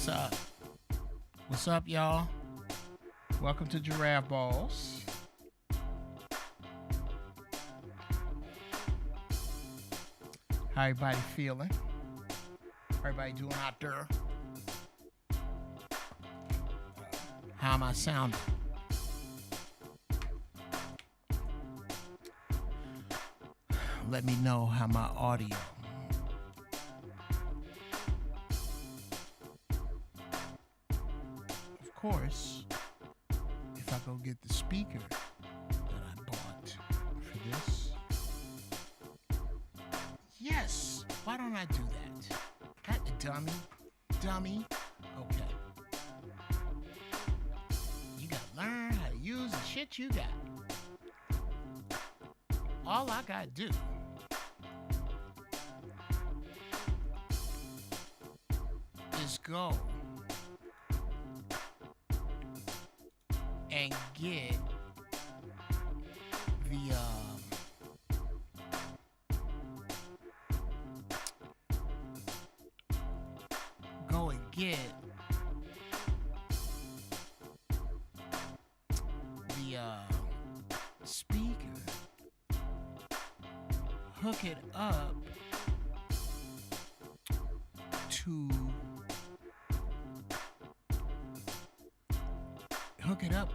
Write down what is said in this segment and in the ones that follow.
What's up? What's up, y'all? Welcome to Giraffeballz. How everybody feeling? How everybody doing out there? How am I sounding? Let me know how my audio. Of course, if I go get the speaker that I bought for this. Yes, why don't I do that? Dummy. Okay. You gotta learn how to use the shit you got. All I gotta do is go and get the speaker, hook it up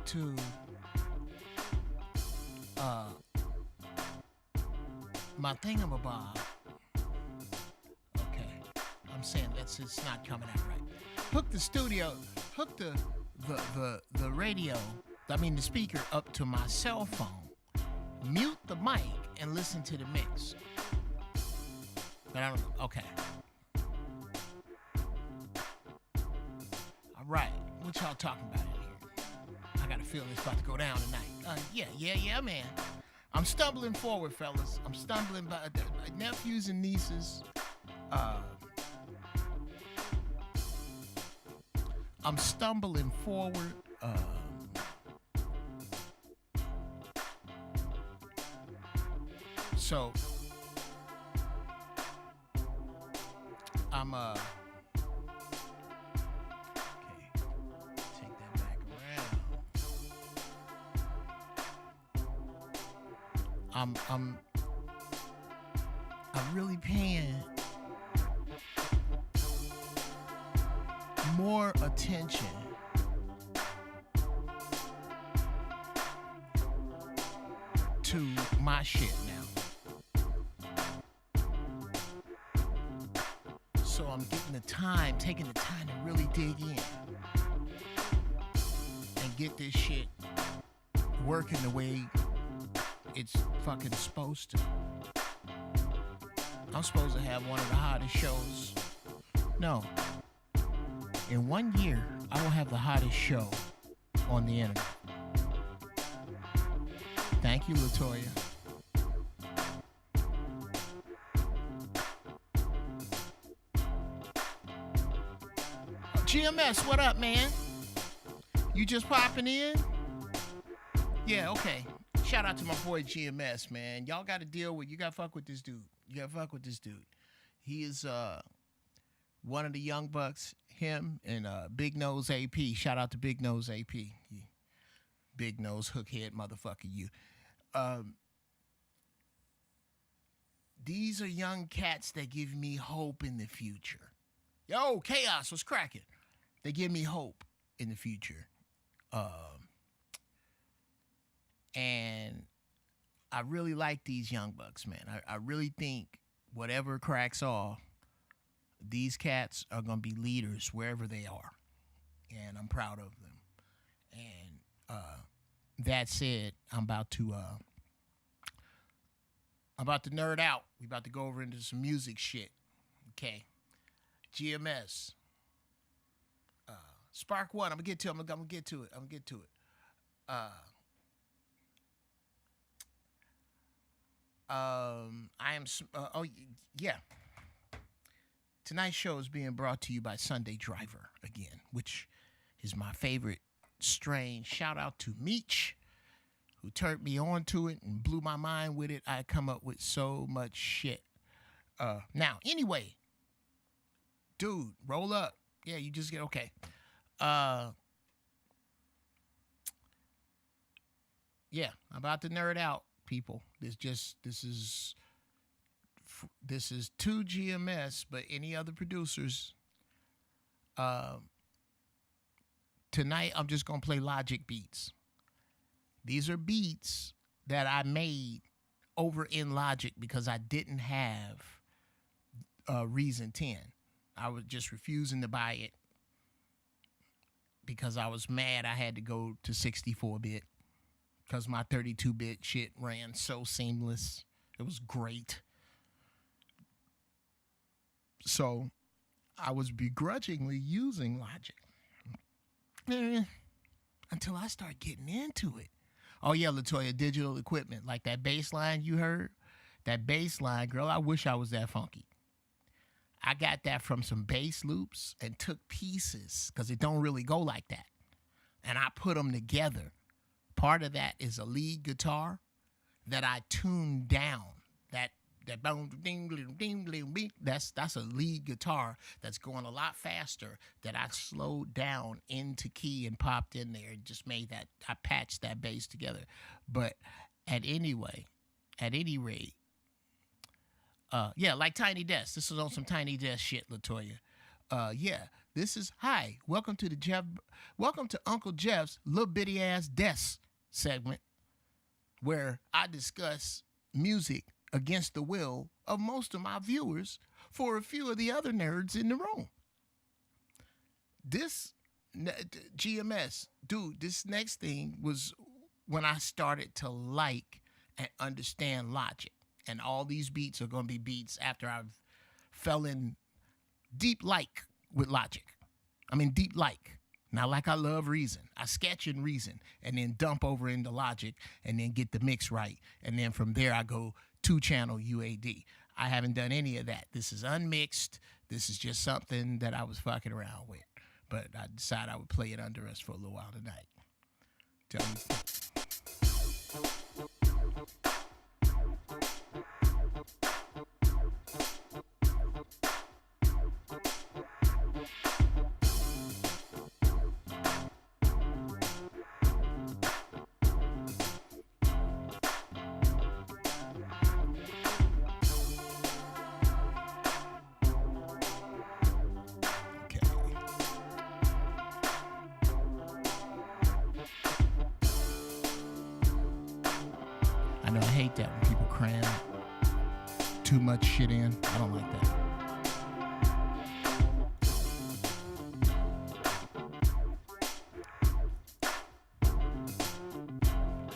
to my thingamabob. Okay, I'm saying it's not coming out right. Hook the radio, the speaker up to my cell phone. Mute the mic and listen to the mix. But I don't know. Okay. All right. What y'all talking about in here? I got a feeling it's about to go down tonight. Yeah, man. I'm stumbling forward, fellas. I'm stumbling by nephews and nieces. I'm stumbling forward. So I'm okay, take that back around. I'm really paying more attention to my shit now. So I'm taking the time to really dig in and get this shit working the way it's fucking supposed to. I'm supposed to have one of the hottest shows. No. In 1 year, I will have the hottest show on the internet. Thank you, LaToya. GMS, what up, man? You just popping in? Yeah, okay. Shout out to my boy GMS, man. Y'all got to you got to fuck with this dude. He is one of the young bucks, him and Big Nose AP. Shout out to Big Nose AP. Big Nose hookhead motherfucker, you. These are young cats that give me hope in the future. Yo, Chaos, what's cracking? They give me hope in the future. And I really like these young bucks, man. I really think whatever cracks off, these cats are going to be leaders wherever they are. And I'm proud of them. And that said, I'm about to nerd out. We about to go over into some music shit. Okay. GMS. Spark One. I'm going to get to it. Tonight's show is being brought to you by Sunday Driver again, which is my favorite strain. Shout out to Meech, who turned me on to it and blew my mind with it. I come up with so much shit. Now, anyway, dude, roll up. Yeah, you just get okay. Uh, yeah, I'm about to nerd out, people. This is 2GMS, but any other producers. Uh, Tonight I'm just gonna play Logic beats. These are beats that I made over in Logic because I didn't have Reason 10. I was just refusing to buy it because I was mad I had to go to 64-bit because my 32-bit shit ran so seamless. It was great. So I was begrudgingly using Logic until I start getting into it. Oh yeah, Latoya, digital equipment. Like that bass line you heard, that bass line, girl, I wish I was that funky. I got that from some bass loops and took pieces because it don't really go like that. And I put them together. Part of that is a lead guitar that I tuned down. That's a lead guitar that's going a lot faster that I slowed down into key and popped in there and just made that, I patched that bass together. But at any rate, yeah, like Tiny Desk. This is on some Tiny Desk shit, Latoya. Yeah, this is, hi, welcome to Uncle Jeff's little bitty ass desk segment where I discuss music against the will of most of my viewers for a few of the other nerds in the room. This GMS, dude, this next thing was when I started to like and understand Logic. And all these beats are going to be beats after I've fell in deep like with Logic. I mean, deep like. Not like I love Reason. I sketch in Reason and then dump over into Logic and then get the mix right. And then from there, I go 2-channel UAD. I haven't done any of that. This is unmixed. This is just something that I was fucking around with. But I decided I would play it under us for a little while tonight. Tell me. I know I hate that when people cram too much shit in. I don't like that.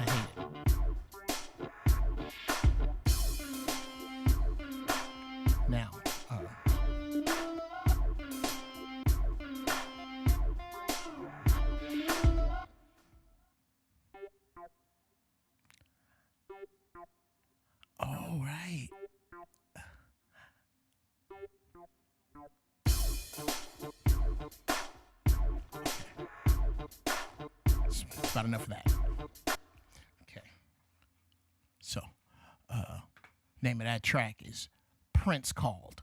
I hate it. Now, all right. That's about enough of that. Okay. So, name of that track is Prince Called.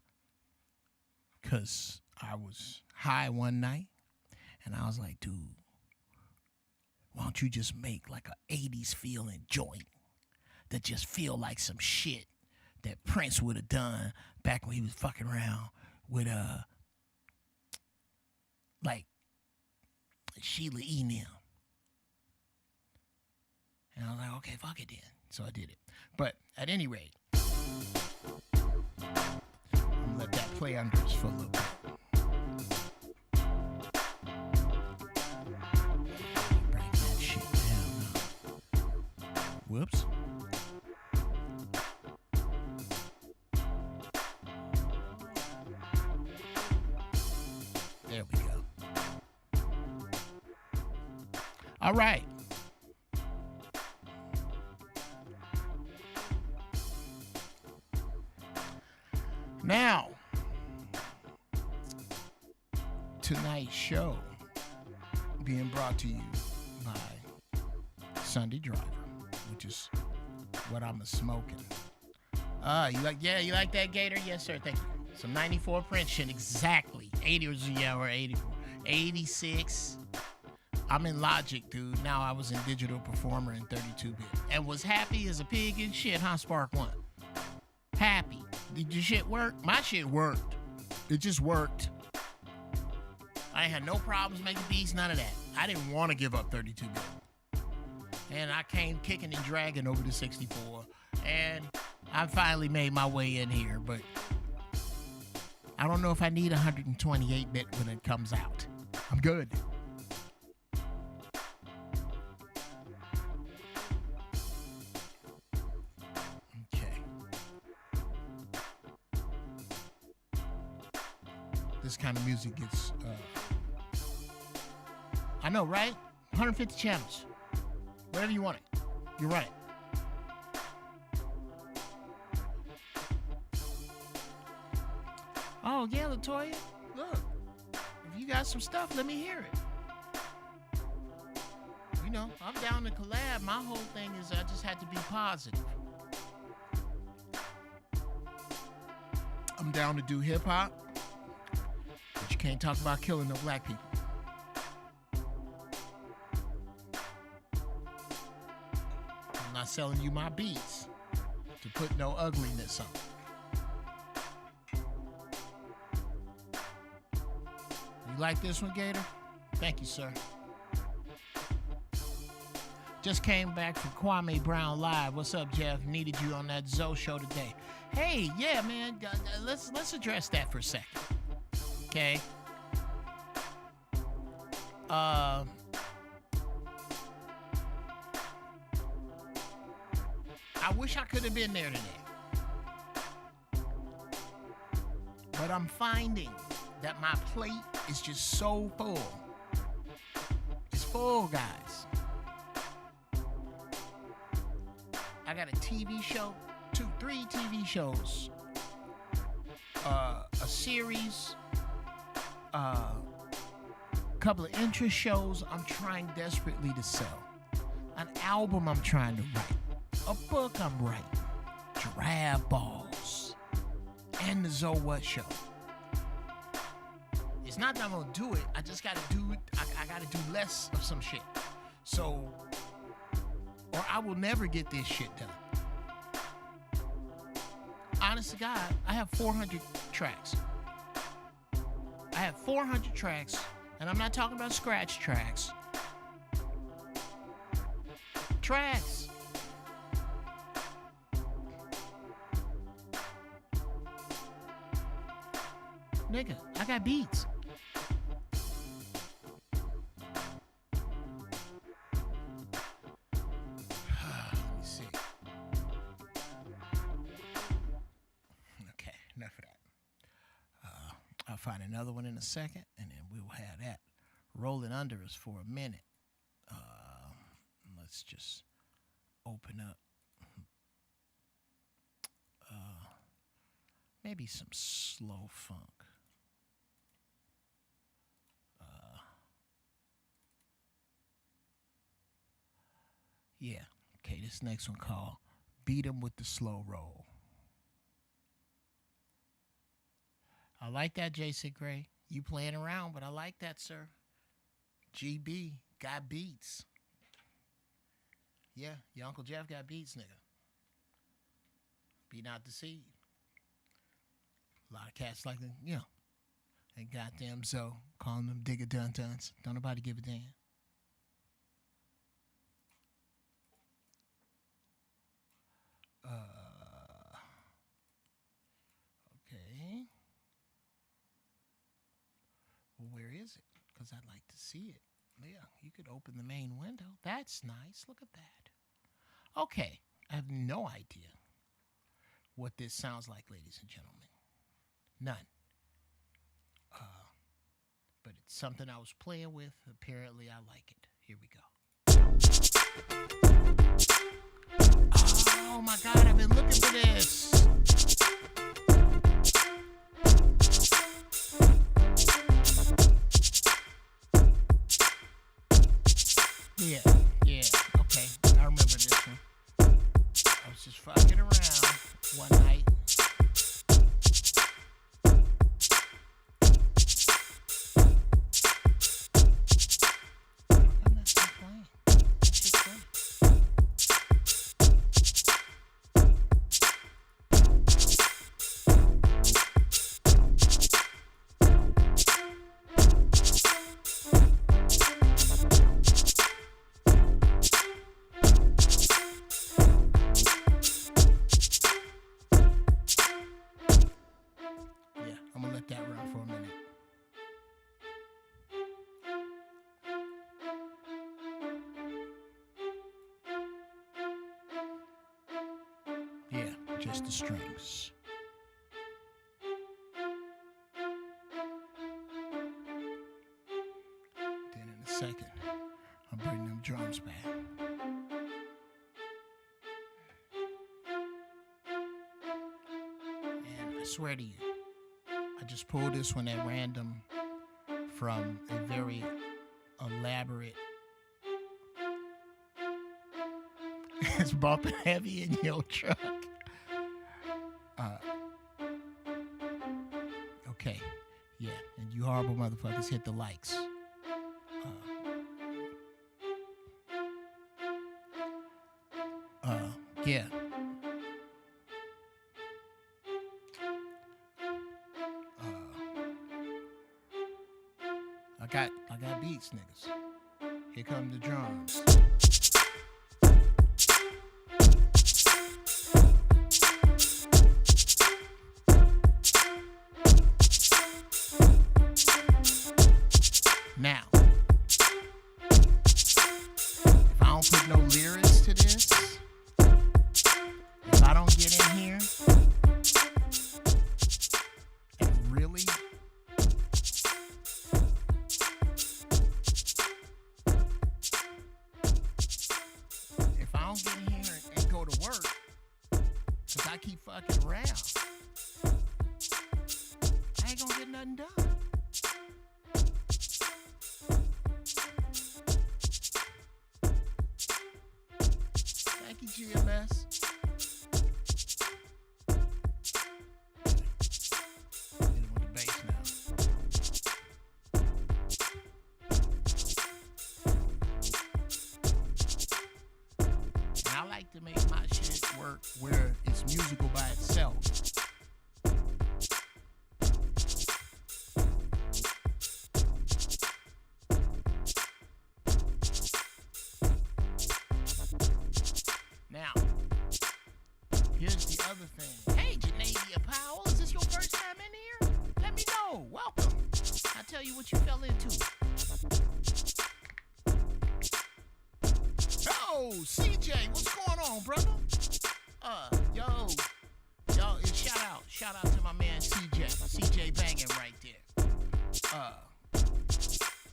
Because I was high one night and I was like, dude, why don't you just make like a 80s feeling joint that just feel like some shit that Prince would have done back when he was fucking around with like Sheila E. Nim. And I was like, okay, fuck it then. So I did it. But at any rate, I'm gonna let that play under us for a little bit. Break that shit down now. Whoops. There we go. All right. Now, tonight's show being brought to you by Sunday Driver, which is what I'm a smoking. You like that, Gator? Yes, sir. Thank you. Some 94 Prince shit, exactly. 80 was, yeah, or 84. 86. I'm in Logic, dude. Now I was in Digital Performer in 32-bit. And was happy as a pig and shit, huh, Spark One? Happy. Did your shit work? My shit worked. It just worked. I ain't had no problems making beats, none of that. I didn't want to give up 32-bit. And I came kicking and dragging over to 64. And I finally made my way in here, but I don't know if I need 128-bit when it comes out. I'm good. Okay. This kind of music gets, I know, right? 150 channels. Whatever you want it. You run it. Oh, yeah, Latoya. Look. If you got some stuff, let me hear it. You know, I'm down to collab. My whole thing is I just had to be positive. I'm down to do hip-hop, but you can't talk about killing no black people. I'm not selling you my beats to put no ugliness on. You like this one, Gator? Thank you, sir. Just came back from Kwame Brown Live. What's up, Jeff? Needed you on that Zoe show today. Hey, yeah, man. Let's address that for a second. Okay. I wish I could have been there today. But I'm finding that my plate is just so full. It's full, guys. I got a TV show, 3 TV shows, a series, couple of interest shows I'm trying desperately to sell, an album I'm trying to write, a book I'm writing, Giraffeballz, and the Zoe What Show. It's not that I'm gonna do it. I just gotta do it. I gotta do less of some shit. So, or I will never get this shit done. Honest to God, I have 400 tracks. I have 400 tracks, and I'm not talking about scratch tracks. Tracks. Nigga, I got beats. Let me see. Okay, enough of that. I'll find another one in a second, and then we will have that rolling under us for a minute. Let's just open up. Maybe some slow funk. Yeah. Okay, this next one called Beat 'Em with the Slow Roll. I like that, Jason Gray. You playing around, but I like that, sir. GB got beats. Yeah, your Uncle Jeff got beats, nigga. Beat out the seed. A lot of cats like them, you know. And goddamn so calling them digger dun-duns. Don't nobody give a damn. Okay. Well, where is it? Because I'd like to see it. Yeah, you could open the main window. That's nice. Look at that. Okay. I have no idea what this sounds like, ladies and gentlemen. None. But it's something I was playing with. Apparently, I like it. Here we go. Oh my God, I've been looking for this. Yeah, okay, I remember this one. I was just fucking around one night. let that run for a minute. Yeah, just the strings. Then in a second, I'll bring them drums back. And I swear to you, I just pulled this one at random from a very elaborate it's bumping heavy in your truck. Okay, yeah, and you horrible motherfuckers hit the likes. Yeah. I got beats, niggas. Here come the drums. Now, if I don't put no lyrics to this, if I don't get in here and really if I don't get in here and go to work, because I keep fucking around, I ain't gonna get nothing done. Thank you, GMS. Hit him with the bass now. And I like to make my shit work where it's musical by itself. Now, here's the other thing. Hey, Janavia Powell, is this your first time in here? Let me know. Welcome. I'll tell you what you fell into. Oh, CJ, what's going on, brother? Yo, shout out to my man CJ banging right there.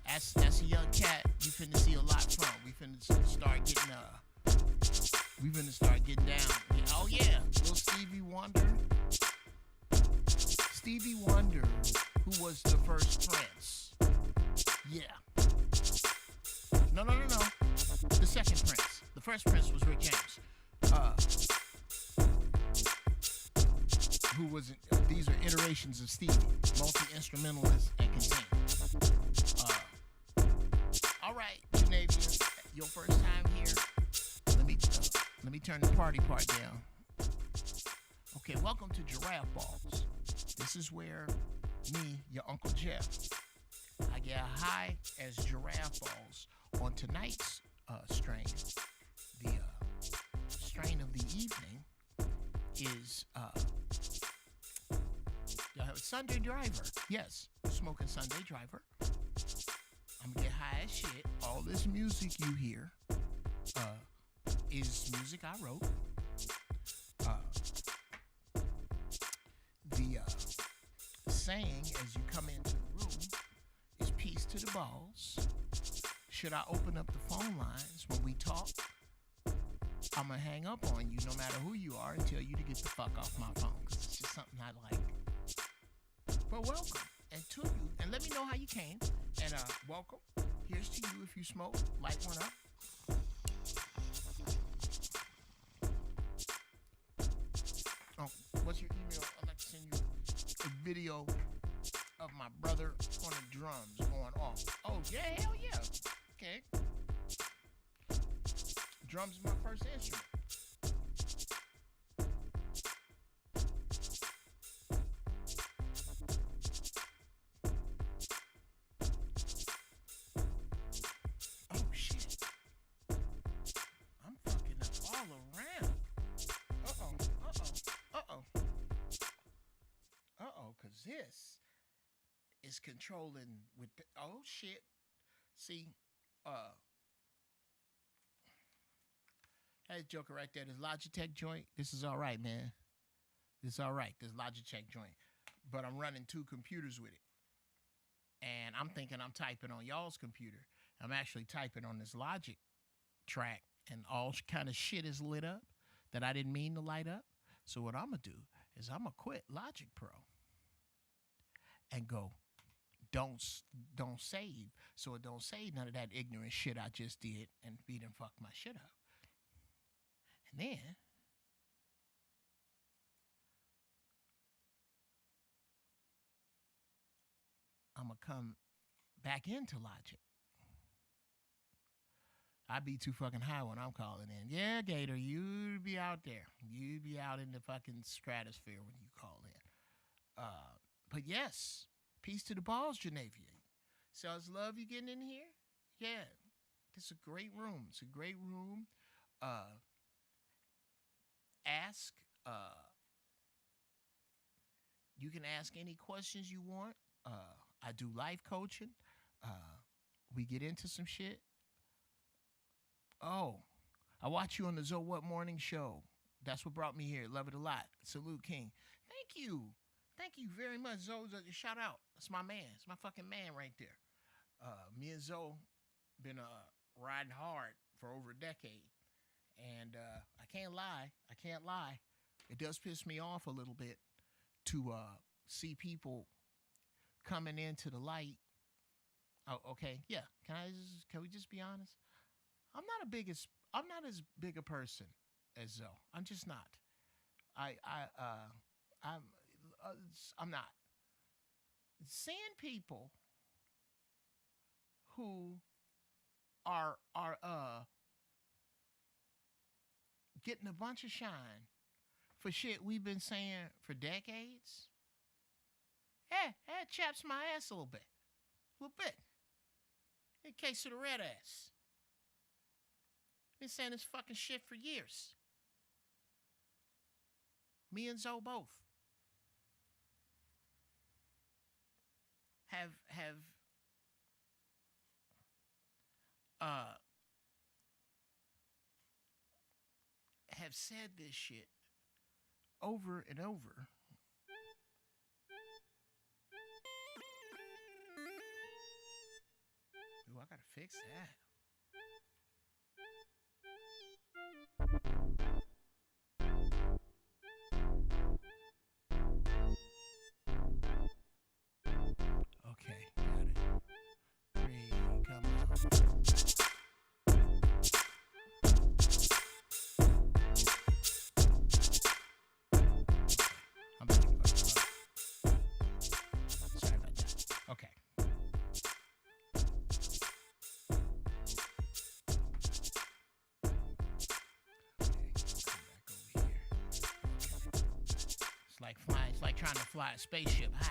That's a young cat you finna see a lot from. We finna start getting down. Oh yeah, little Stevie Wonder, who was the first Prince. Yeah. No. The second Prince. The first Prince was Rick James. Who was these are iterations of Stevie, multi-instrumentalist and can sing. All right, Janavia, your first time here. Let me turn the party part down. Okay, welcome to Giraffeballz. This is where me, your Uncle Jeff, I get high as Giraffeballz. On tonight's strain, the strain of the evening is Sunday Driver. Yes, smoking Sunday Driver. I'm gonna get high as shit. All this music you hear is music I wrote. The saying as you come into the room is peace to the balls. Should I open up the phone lines when we talk, I'm gonna hang up on you no matter who you are and tell you to get the fuck off my phone, because it's just something I like. But welcome, and to you, and let me know how you came, and welcome. Here's to you if you smoke, light one up. Oh, what's your email? I'd like to send you a video of my brother on the drums going off. Oh, yeah, hell yeah. Okay. Drums is my first instrument. Oh, shit. I'm fucking up all around. Uh-oh, 'cause this is controlling with the, oh shit. See, that joker right there, this Logitech joint, this is all right, man. This is all right, this Logitech joint. But I'm running 2 computers with it. And I'm thinking I'm typing on y'all's computer. I'm actually typing on this Logic track, and all kind of shit is lit up that I didn't mean to light up. So what I'm going to do is I'm going to quit Logic Pro and go, don't save. So it don't save none of that ignorant shit I just did and be done fuck my shit up. And then I'm going to come back into Logic. I be too fucking high when I'm calling in. Yeah, Gator, you be out there. You be out in the fucking stratosphere when you call in. But yes, peace to the balls, Genavia. Sounds love you getting in here? Yeah, this is a great room. It's a great room. You can ask any questions you want. I do life coaching. We get into some shit. Oh, I watch you on the Zoe What Morning Show. That's what brought me here. Love it a lot. Salute, King. Thank you. Thank you very much, Zoe. Shout out. That's my man. It's my fucking man right there. Me and Zoe been riding hard for over a decade. And I can't lie. It does piss me off a little bit to see people coming into the light. Oh, okay. Yeah. Can we just be honest? I'm not as big a person as Zoe. I'm just not. I'm not. Seeing people who are getting a bunch of shine for shit we've been saying for decades. That chaps my ass a little bit. In case of the red ass. Been saying this fucking shit for years. Me and Zoe both have said this shit over and over. Ooh, I gotta fix that. Okay, got it. 3, come on. I'm back. Sorry about that. Okay. It's like trying to fly a spaceship high.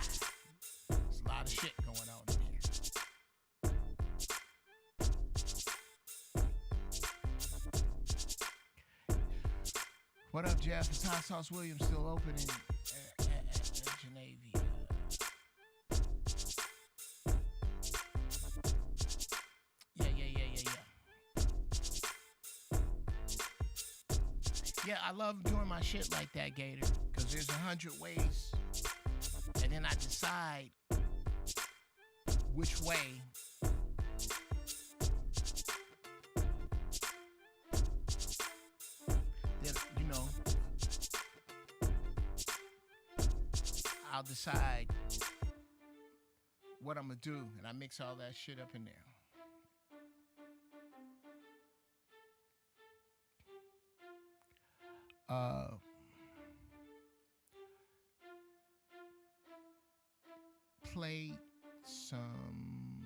There's a lot of shit going on in here. What up, Jeff? Is Hot Sauce Williams still open in Genavia? Yeah, I love doing my shit like that, Gator, because there's 100 ways, and then I decide which way that, I'll decide what I'm gonna do, and I mix all that shit up in there. Play some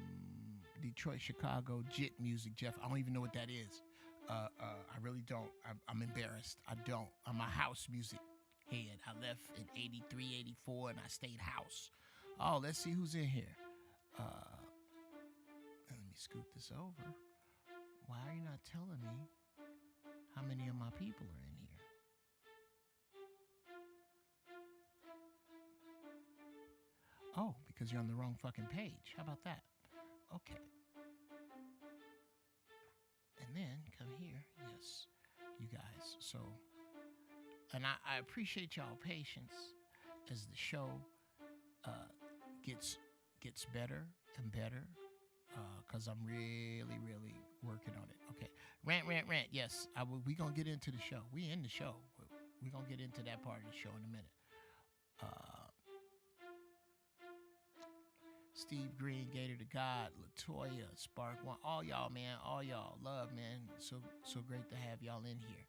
Detroit, Chicago JIT music, Jeff. I don't even know what that is. I really don't. I'm embarrassed. I don't. I'm a house music head. I left in 83, 84, and I stayed house. Oh, let's see who's in here. Let me scoot this over. Why are you not telling me how many of my people are in here? Oh, because because you're on the wrong fucking page. How about that? Okay. And then come here. Yes, you guys. So, and I appreciate y'all patience as the show gets better and better, because I'm really working on it. Okay, rant. Yes, we gonna get into the show. We in the show. We gonna get into that part of the show in a minute. Steve Green, Gator to God, Latoya, Spark One, all y'all, man, all y'all, love, man. So great to have y'all in here.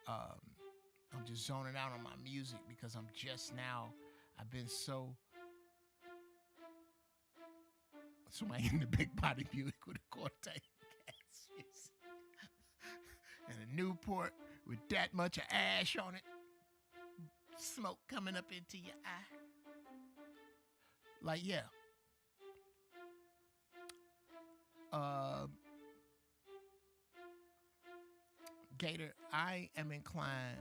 I'm just zoning out on my music because I'm just now. I've been somebody in the big body Buick with a quarter tank gas and a Newport with that much of ash on it, smoke coming up into your eye. Like, yeah. Gator, I am inclined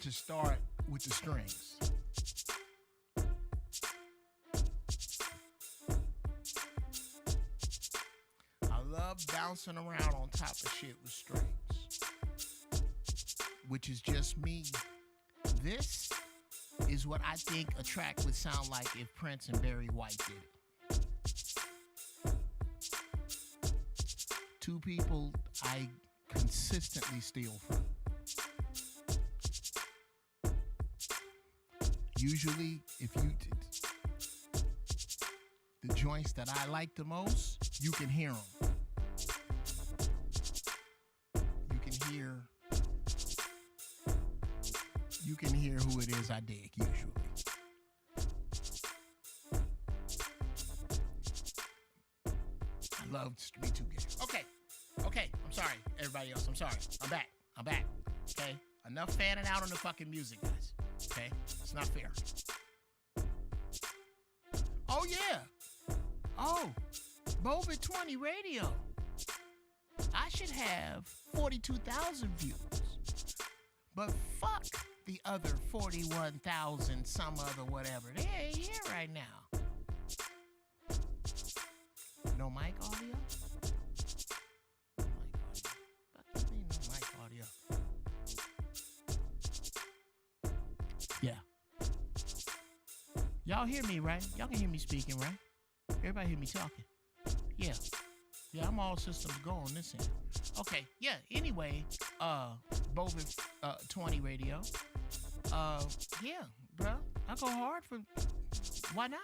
to start with the strings. I love bouncing around on top of shit with strings, which is just me. This is what I think a track would sound like if Prince and Barry White did it. Two people I consistently steal from. Usually, if you the joints that I like the most, you can hear them. You can hear who it is I dig usually. I love Me Too games. Okay, I'm sorry, everybody else. I'm sorry. I'm back. Okay? Enough fanning out on the fucking music, guys. Okay? It's not fair. Oh, yeah. Oh, Bovid 20 Radio. I should have 42,000 views. But fuck the other 41,000 some other whatever. They ain't here right now. No mic audio? No mic audio. Yeah. Y'all hear me, right? Y'all can hear me speaking, right? Everybody hear me talking. Yeah. Yeah, I'm all systems go on this end. Okay, yeah, anyway, Bovid 20 Radio. Yeah, bro. I go hard for why not?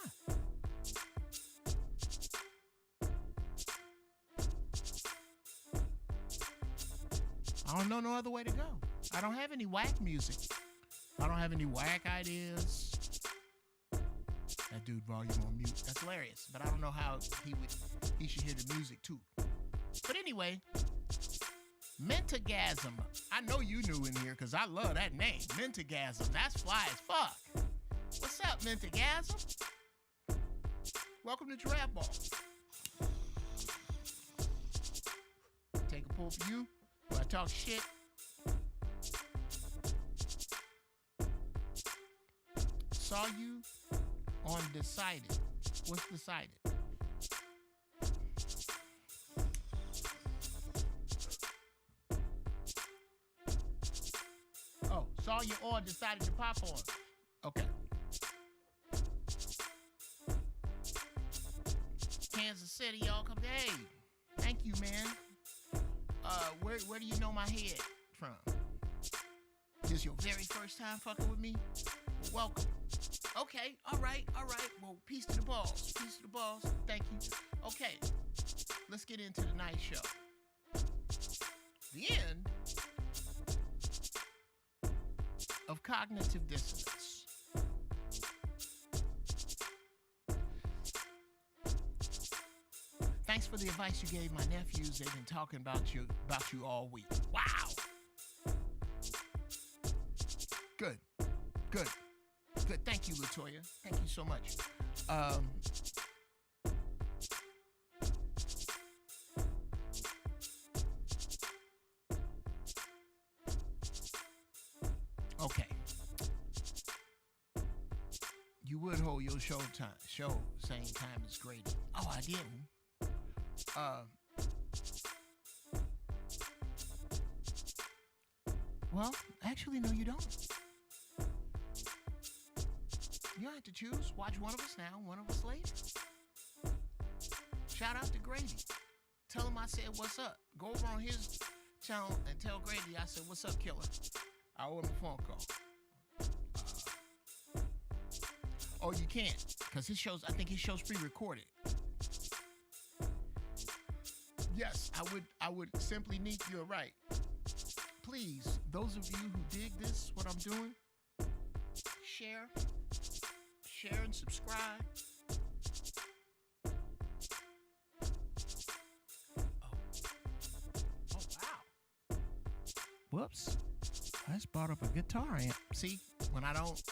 I don't know no other way to go. I don't have any whack music. I don't have any whack ideas. That dude volume on mute. That's hilarious. But I don't know how he should hear the music too. But anyway, Mentagasm. I know you knew in here because I love that name. Mentagasm. That's fly as fuck. What's up, Mentagasm? Welcome to Giraffeballz. Take a pull for you. When I talk shit. Saw you on Decided. What's Decided? Oh, saw you on Decided to pop on. Okay. Kansas City, y'all come. Hey, thank you, man. Where do you know my head from? This your very first time fucking with me? Well, welcome. Okay, all right. Well, peace to the balls. Thank you. Okay, let's get into the night show. The end of cognitive dissonance. Thanks for the advice you gave my nephews. They've been talking about you all week. Wow. Good. Thank you, Latoya. Thank you so much. Okay. you would hold your show same time as Grady. Oh, I didn't. Well, actually, no, you don't. You don't have to choose. Watch one of us now, one of us later. Shout out to Grady. Tell him I said what's up. Go over on his channel and tell Grady I said what's up, killer. I owe him a phone call. Oh, you can't, because I think his show's pre-recorded. Yes, I would simply need, you're right. Please, those of you who dig this, what I'm doing, share and subscribe. Oh wow. Whoops. I just brought up a guitar amp. See, when I don't,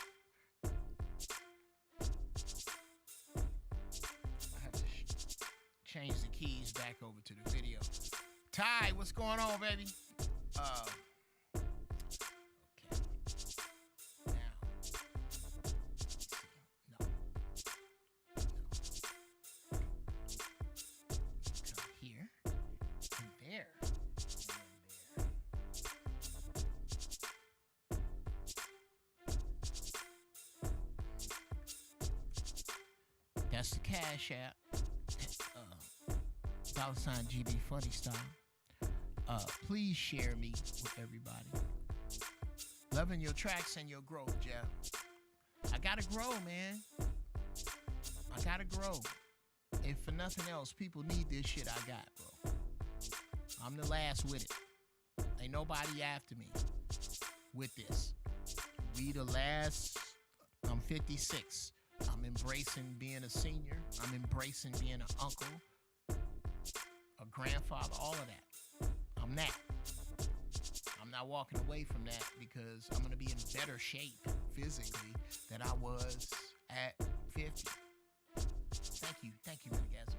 I have to change the keys back over to the video. Ty, what's going on, baby? Okay. Now, no. Come here and there. That's the Cash App. $GB Funny Style. Please share me with everybody. Loving your tracks and your growth, Jeff. I gotta grow, man. I gotta grow. If for nothing else, people need this shit I got, bro. I'm the last with it. Ain't nobody after me with this. We the last. I'm 56. I'm embracing being a senior. I'm embracing being an uncle, a grandfather, all of that. I'm that. I'm not walking away from that because I'm going to be in better shape physically than I was at 50. Thank you, Madagascar.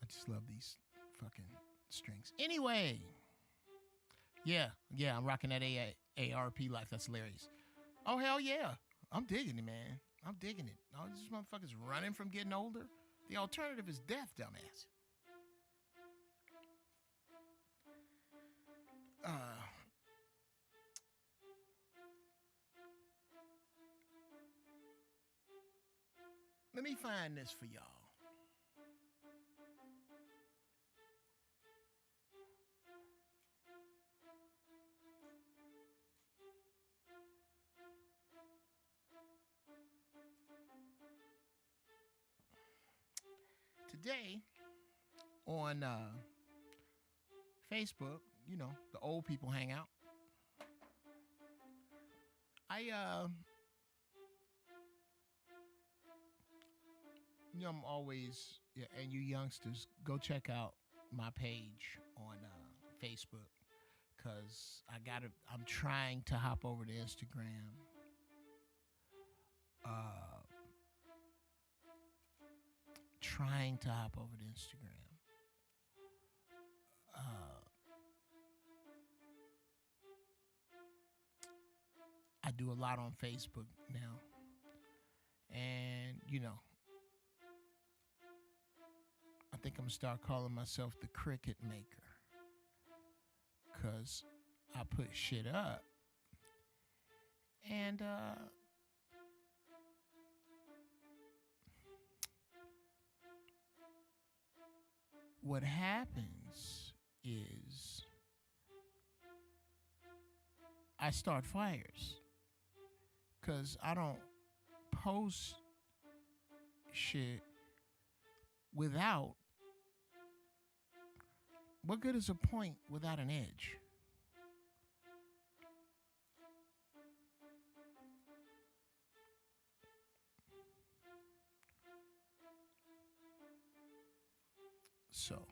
I just love these fucking strings. Anyway. Yeah, I'm rocking that ARP life. That's hilarious. Oh, hell yeah. I'm digging it, man. I'm digging it. All these motherfuckers running from getting older. The alternative is death, dumbass. Let me find this for y'all. Today on Facebook, you know, the old people hang out. I'm always, yeah, and you youngsters, go check out my page on Facebook, because I'm trying to hop over to Instagram. Trying to hop over to Instagram. I do a lot on Facebook now. And, you know, I think I'm going to start calling myself the Cricket Maker. Because I put shit up. And, what happens is I start fires, because I don't post shit without. What good is a point without an edge? So,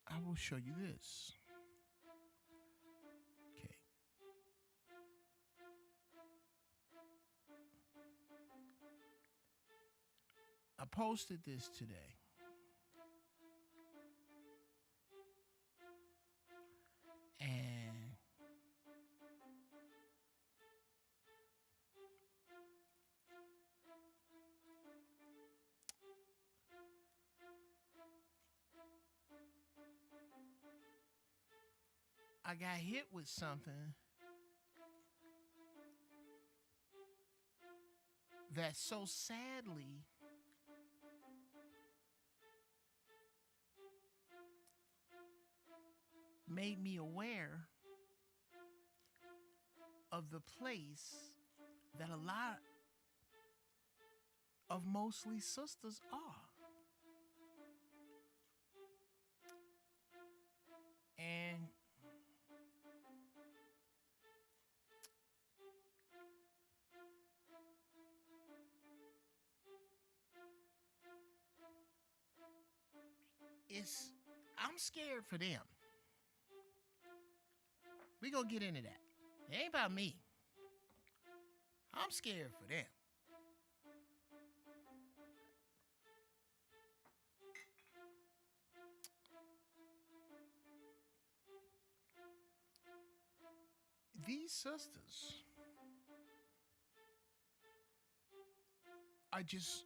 I will show you this. Okay. I posted this today. And I got hit with something that so sadly made me aware of the place that a lot of mostly sisters are. And I'm scared for them. We gonna get into that. It ain't about me. I'm scared for them. These sisters are just,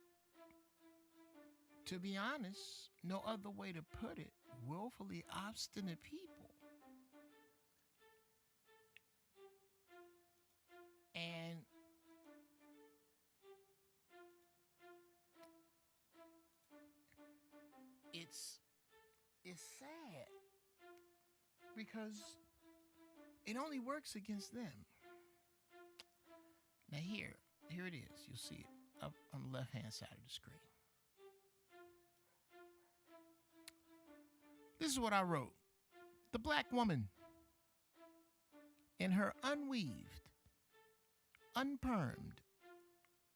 to be honest, no other way to put it, willfully obstinate people. And it's sad because it only works against them. Now here it is. You'll see it up on the left-hand side of the screen. This is what I wrote. The black woman, in her unweaved, unpermed,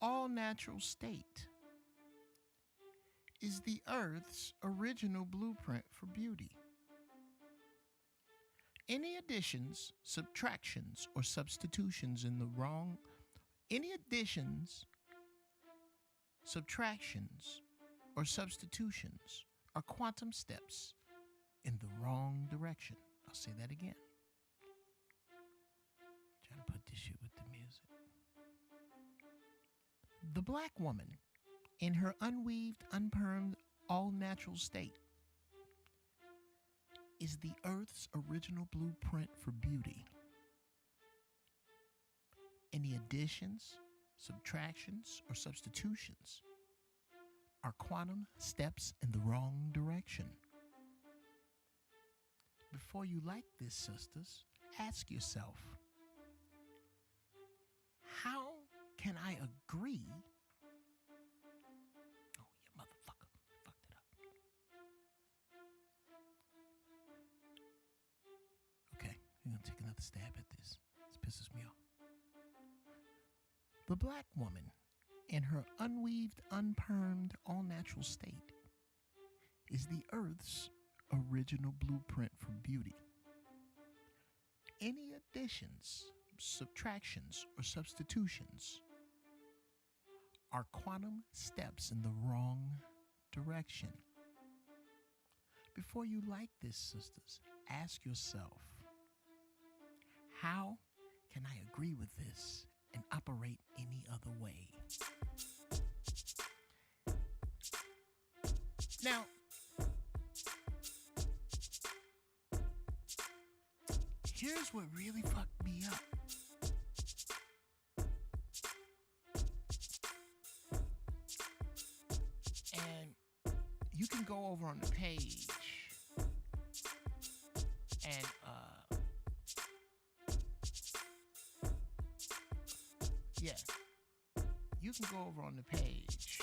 all-natural state, is the earth's original blueprint for beauty. Any additions, subtractions, or substitutions are quantum steps in the wrong direction. I'll say that again. Trying to put this shit with the music. The black woman, in her unweaved, unpermed, all-natural state, is the earth's original blueprint for beauty. Any additions, subtractions, or substitutions are quantum steps in the wrong direction. Before you like this, sisters, ask yourself, how can I agree? Oh, you motherfucker. Fucked it up. Okay, I'm going to take another stab at this. This pisses me off. The black woman, in her unweaved, unpermed, all-natural state, is the earth's original blueprint for beauty. Any additions, subtractions, or substitutions are quantum steps in the wrong direction. Before you like this, sisters, ask yourself, how can I agree with this and operate any other way? Now, here's what really fucked me up. And you can go over on the page and you can go over on the page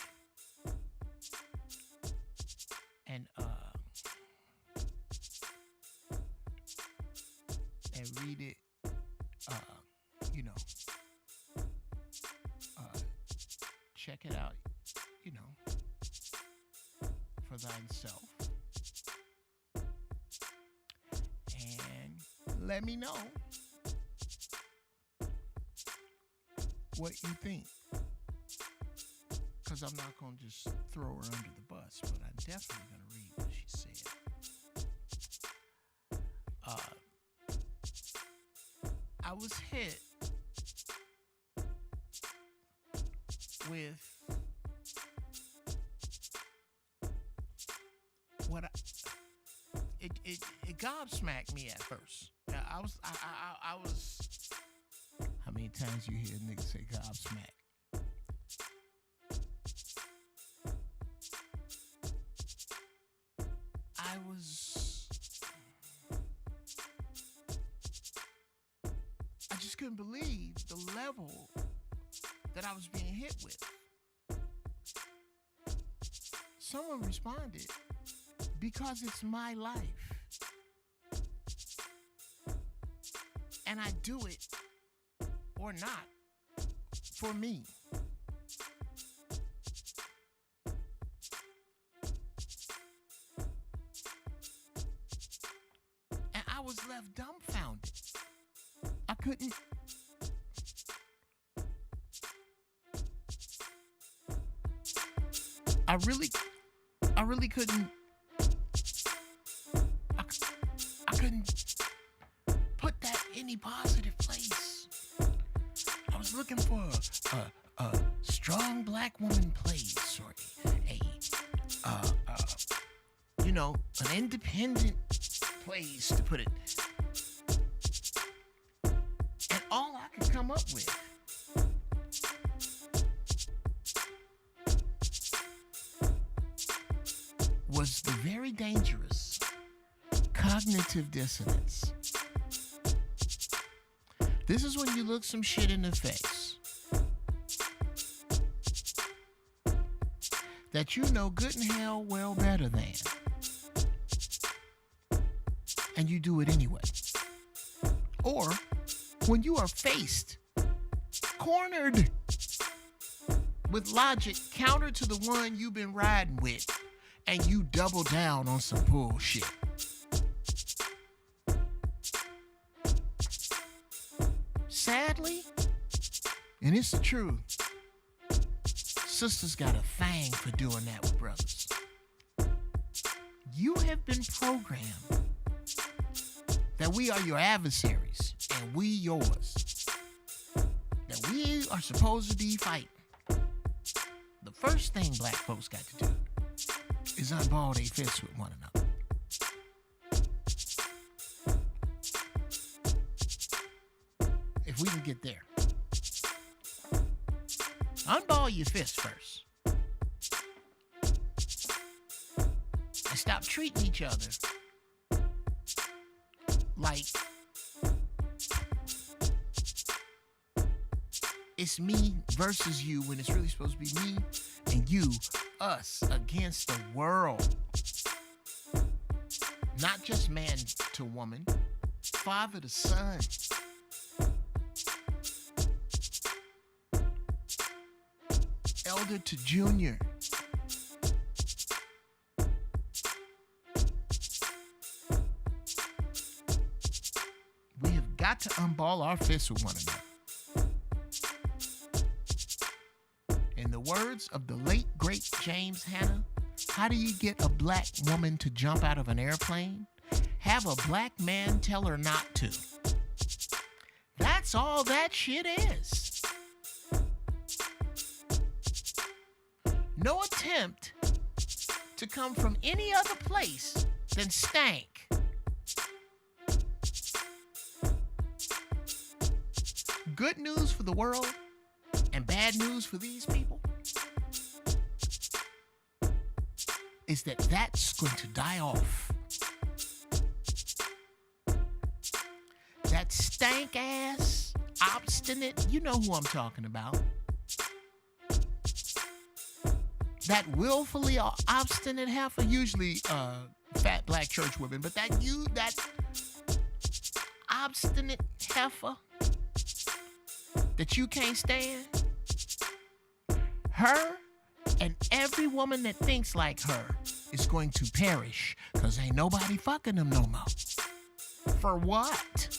and read it, check it out, for thyself. And let me know what you think. because I'm not going to just throw her under the bus, but I'm definitely going to read what she said. I was hit with what it gobsmacked me at first. I was. How many times you hear niggas say gobsmack? I just couldn't believe the level that I was being hit with. Someone responded, because it's my life. And I do it or not for me. And I was left dumbfounded. I couldn't. I really couldn't. I couldn't put that in any positive place. I was looking for a strong black woman place, or an independent place to put it. And all I could come up with was the very dangerous cognitive dissonance. This is when you look some shit in the face that you know good and hell well better than, and you do it anyway. Or when you are faced, cornered with logic counter to the one you've been riding with, and you double down on some bullshit. Sadly, and it's the truth, sisters got a thing for doing that with brothers. You have been programmed that we are your adversaries and we yours. That we are supposed to be fighting. The first thing black folks got to do is unball their fists with one another. If we can get there. Unball your fists first. And stop treating each other like it's me versus you, when it's really supposed to be me and you, us against the world. Not just man to woman, father to son. Elder to junior. We have got to unball our fists with one another. In the words of the late, great James Hanna, how do you get a black woman to jump out of an airplane? Have a black man tell her not to. That's all that shit is. No attempt to come from any other place than stank. Good news for the world and bad news for these people is that that's going to die off. That stank ass, obstinate, you know who I'm talking about. That willfully obstinate heifer, usually fat black church women, but that obstinate heifer that you can't stand, her and every woman that thinks like her is going to perish, because ain't nobody fucking them no more. For what?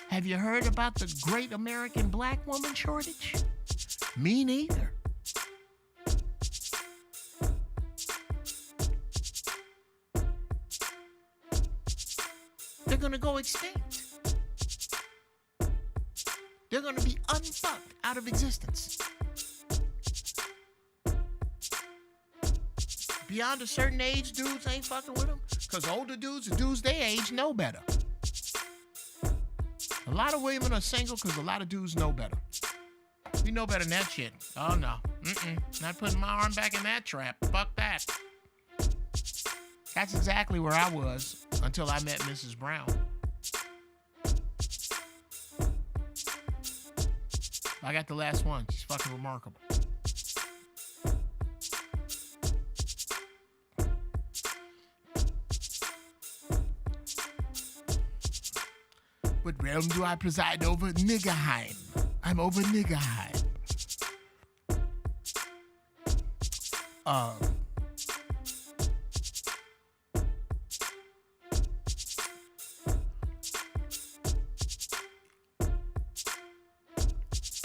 Have you heard about the great American black woman shortage? Me neither. They're gonna go extinct. They're gonna be unfucked out of existence. Beyond a certain age, dudes ain't fucking with them. Because older dudes, the dudes they age, know better. A lot of women are single because a lot of dudes know better. We know better than that shit. Oh, no. Not putting my arm back in that trap. Fuck that. That's exactly where I was until I met Mrs. Brown. I got the last one. She's fucking remarkable. What realm do I preside over? Niggerheim. I'm over Niggerheim.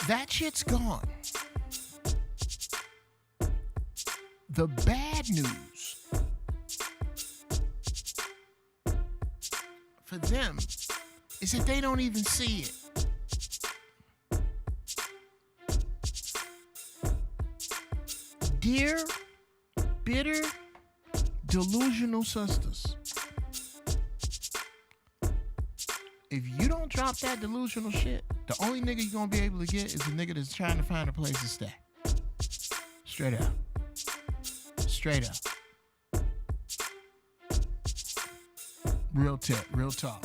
That shit's gone. The bad news for them is that they don't even see it. Dear, bitter, delusional sisters, if you don't drop that delusional shit, the only nigga you're gonna be able to get is a nigga that's trying to find a place to stay. Straight up. Straight up. Real tip, real talk.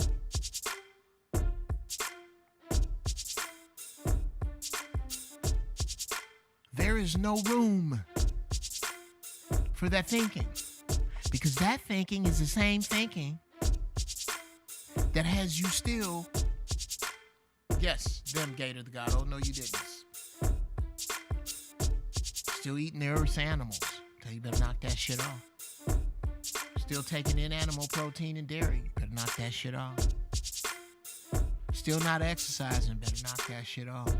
There is no room for that thinking, because that thinking is the same thinking that has you still, yes, them Gator the God. Oh, no, you didn't. Still eating the earth's animals. So you better knock that shit off. Still taking in animal protein and dairy. You better knock that shit off. Still not exercising. Better knock that shit off.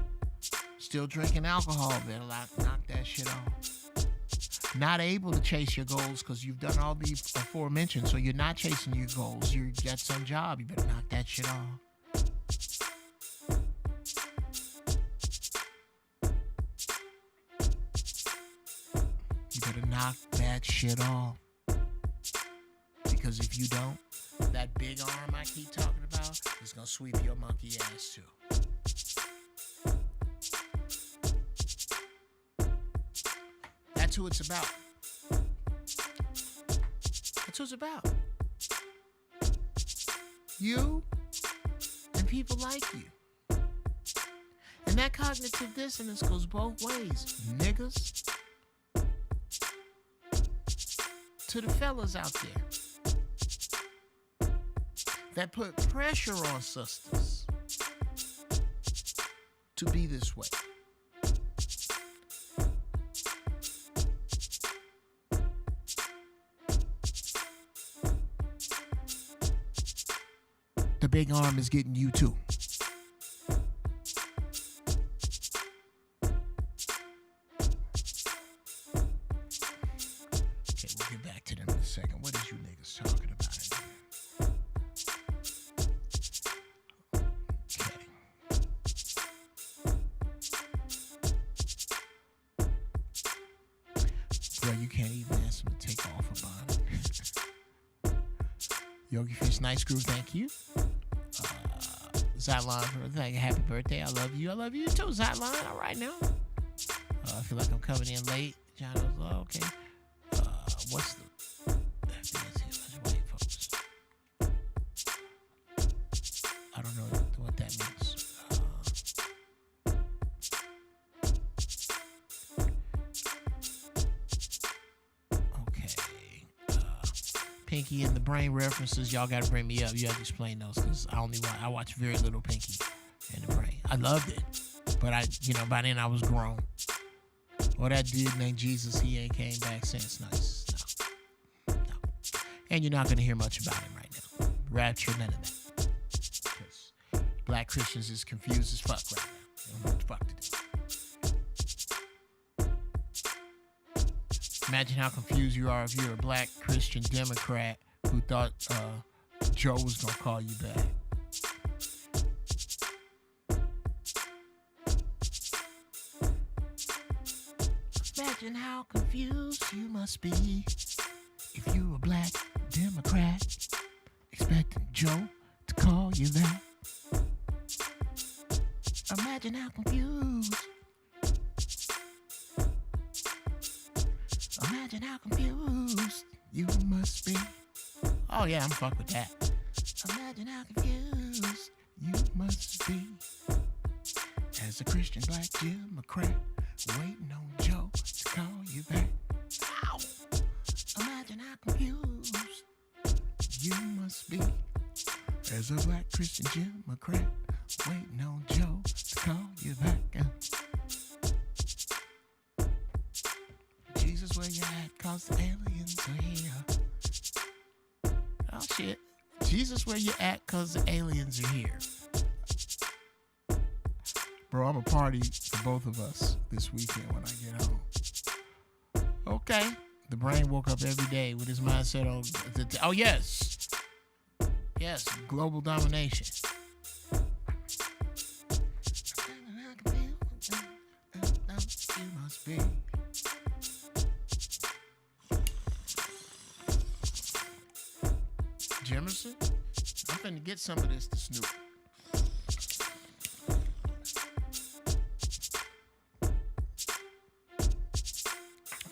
Still drinking alcohol. Better knock that shit off. Not able to chase your goals because you've done all the aforementioned, so you're not chasing your goals. You got some job. You better knock that shit off. You better knock that shit off. Because if you don't, that big arm I keep talking about is going to sweep your monkey ass too. That's who it's about. That's who it's about. You and people like you. And that cognitive dissonance goes both ways. Niggas to the fellas out there that put pressure on sisters to be this way. The big arm is getting you too. Okay, we'll get back to them in a second. What is you niggas talking about in here? Okay. Bro, you can't even ask them to take off about it. Yogi Fish Nice Groove, thank you. Zyline, thank you. Happy birthday. I love you. I love you too, Zyline. All right now. I feel like I'm coming in late. John was like, okay. What's the white folks? I don't know what that means. Okay. Pinky and the Brain references, y'all gotta bring me up. You have to explain those because I watch very little Pinky and the Brain. I loved it, but by then I was grown. Well, that dude named Jesus, he ain't came back since. Nice. No. And you're not gonna hear much about him right now. Rapture, none of that. Because Black Christians is confused as fuck right now. They don't know what the fuck to do. Imagine how confused you are if you're a black Christian Democrat who thought Joe was going to call you back. Imagine how confused you must be if you're a black Democrat expecting Joe to call you that. Imagine how confused. Imagine how confused you must be. Oh yeah, I'm fuck with that. Imagine how confused you must be as a Christian black Democrat waiting on Joe to call you back. Ow! Imagine how confused you must be as a black Christian Democrat waiting on Joe to call you back. Jesus, where you at? 'Cause the aliens are here. Oh shit. Jesus, where you at? 'Cause the aliens are here. Bro, I'm a party for both of us this weekend when I get home. Okay. The brain woke up every day with his mindset on, oh yes. Yes, global domination. You must be. Jemerson, I'm finna get some of this to Snoop.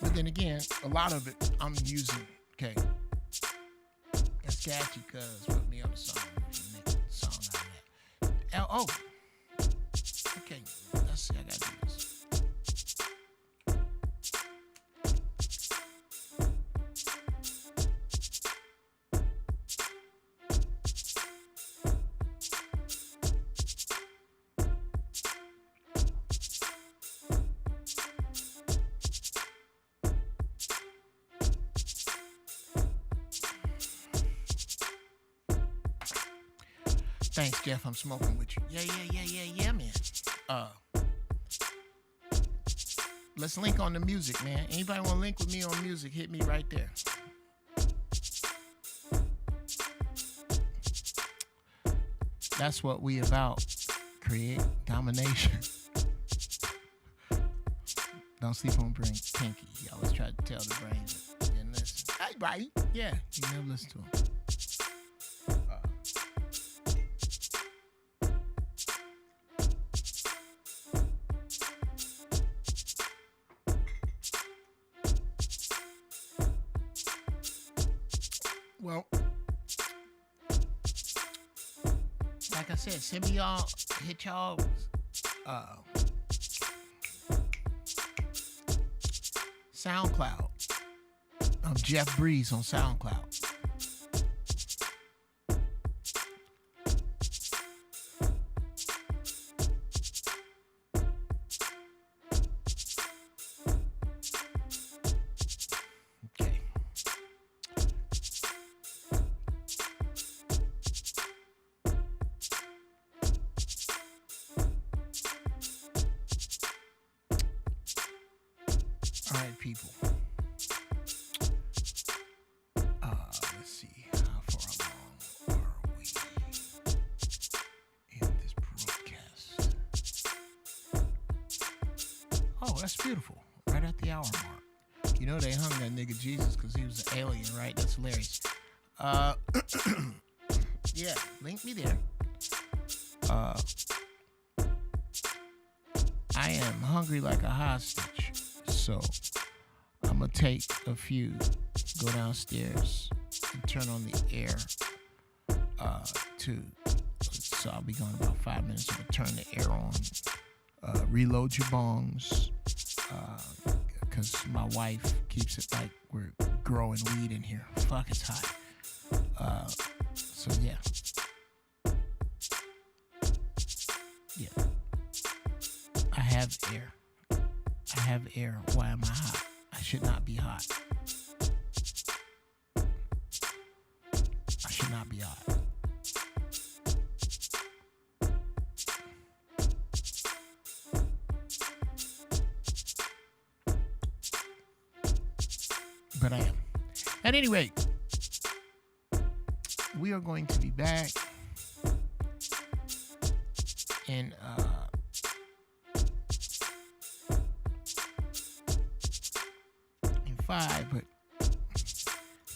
But then again, a lot of it I'm using, okay. That's catchy, cuz put me on the song. Make a song out of that. Oh. Okay, let's see, I gotta do this. Thanks, Jeff. I'm smoking with you. Yeah, man. Let's link on the music, man. Anybody want to link with me on music? Hit me right there. That's what we about. Create domination. Don't sleep on brain pinky. He always try to tell the brain. Didn't listen. Hey, buddy. Yeah, you never listen to him. Well, like I said, send me y'all, hit y'all, SoundCloud. I'm Jeff Breeze on SoundCloud. People. Let's see. How far along are we in this broadcast? Oh, that's beautiful. Right at the hour mark. You know they hung that nigga Jesus because he was an alien, right? That's hilarious. Yeah, link me there. I am hungry like a hostage, so I'm going to take a few, go downstairs, and turn on the air, so I'll be gone about 5 minutes. I'm going to turn the air on, reload your bongs, because my wife keeps it like we're growing weed in here. Fuck, it's hot. So, yeah. Yeah. I have air. I have air. Why am I hot? I should not be hot. I should not be hot. but I am. At any rate, we are going to be back in 5, but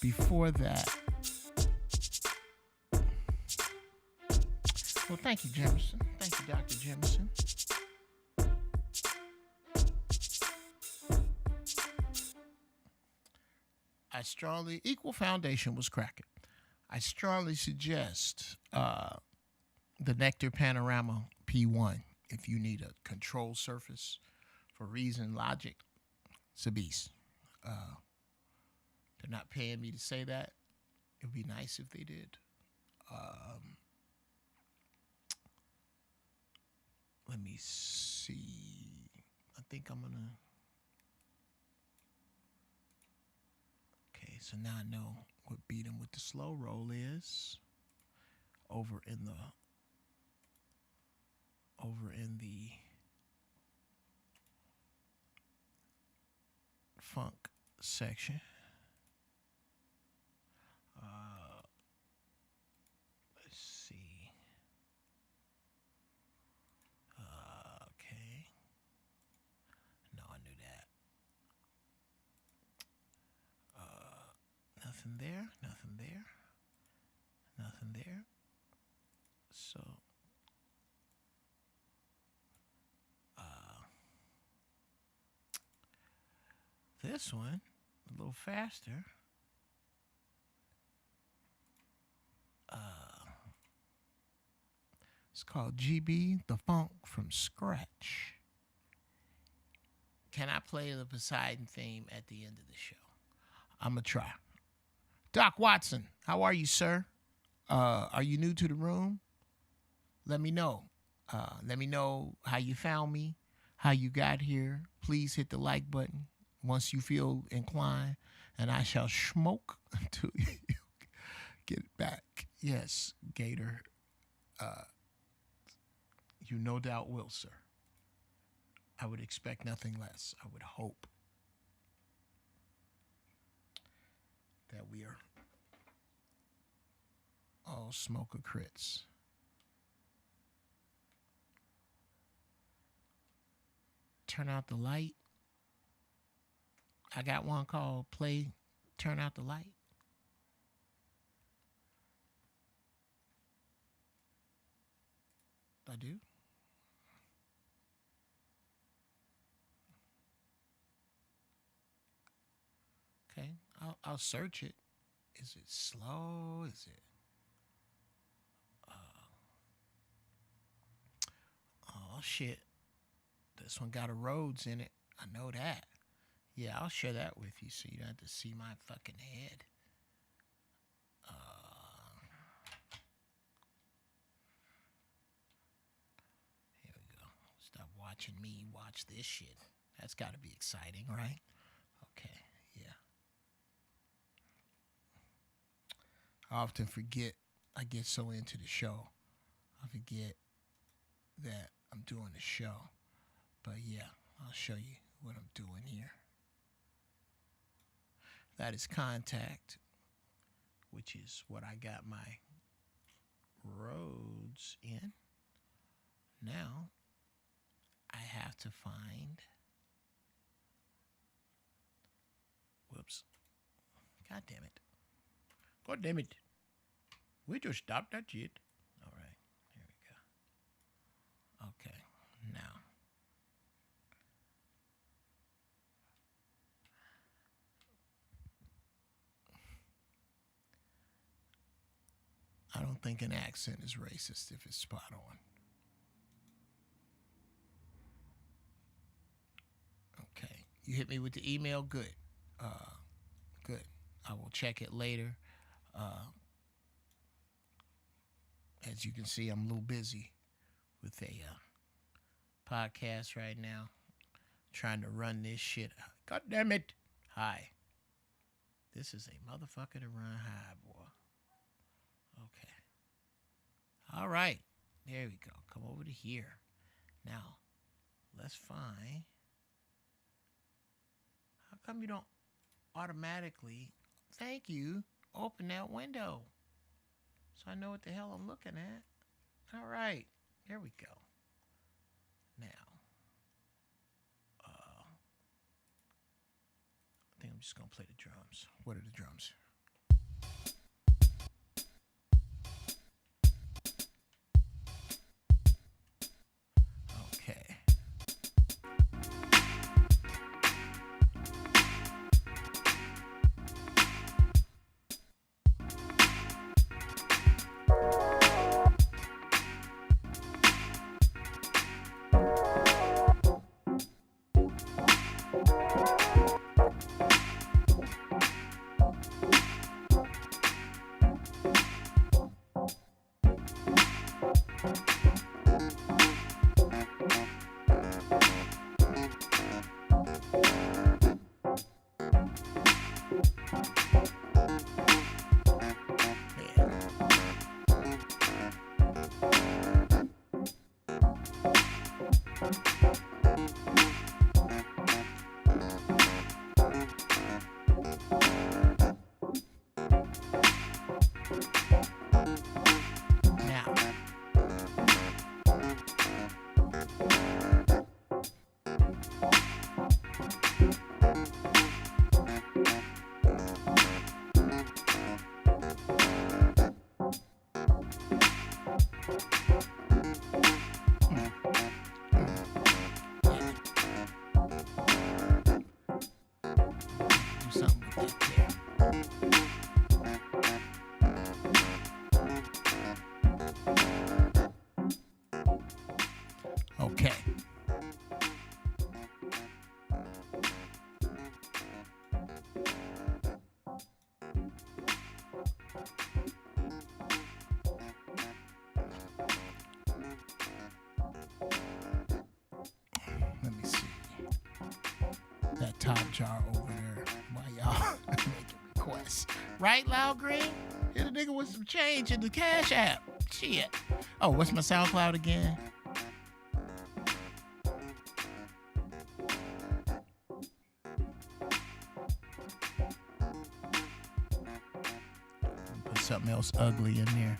before that, well, thank you, Jemison. Thank you, Dr. Jemison. I strongly, Equal Foundation was cracking. I strongly suggest the Nectar Panorama P1 if you need a control surface for Reason Logic. It's a beast. They're not paying me to say that. It would be nice if they did. Let me see. I think I'm gonna. Okay, so now I know what beat 'em with the slow roll is. Over in the funk section. Let's see. Okay. No, I knew that. Nothing there. Nothing there. Nothing there. So. This one, a little faster. It's called GB, The Funk from Scratch. Can I play the Poseidon theme at the end of the show? I'm going to try. Doc Watson, how are you, sir? Are you new to the room? Let me know. Let me know how you found me, how you got here. Please hit the like button once you feel inclined, and I shall smoke until you get it back. Yes, Gator. You no doubt will, sir. I would expect nothing less. I would hope that we are all smoker crits. Turn out the light. I got one called Play Turn Out the Light. I do. Okay, I'll search it. Is it slow? Is it? Oh shit! This one got a Rhodes in it. I know that. Yeah, I'll share that with you so you don't have to see my fucking head. Here we go. Stop watching me watch this shit. That's got to be exciting, right? Okay, yeah. I often forget. I get so into the show. I forget that I'm doing the show. But yeah, I'll show you what I'm doing here. That is Contact, which is what I got my Rhodes in. Now, I have to find... Whoops. God damn it. God damn it. We just stopped that shit. All right. Here we go. Okay. Now. I don't think an accent is racist if it's spot on. Okay. You hit me with the email? Good. Good. I will check it later. As you can see, I'm a little busy with a podcast right now. Trying to run this shit. God damn it. Hi. This is a motherfucker to run high, boy. Okay. All right. There we go. Come over to here. Now, let's find... How come you don't... automatically, thank you, open that window. So I know what the hell I'm looking at. All right, there we go. Now, I think I'm just gonna play the drums. What are the drums? Okay. Okay. Let me see. That top jar over there while y'all making requests. Right, Loud Green? Hit a nigga with some change in the Cash App. Shit. Oh, what's my SoundCloud again? Put something else ugly in there.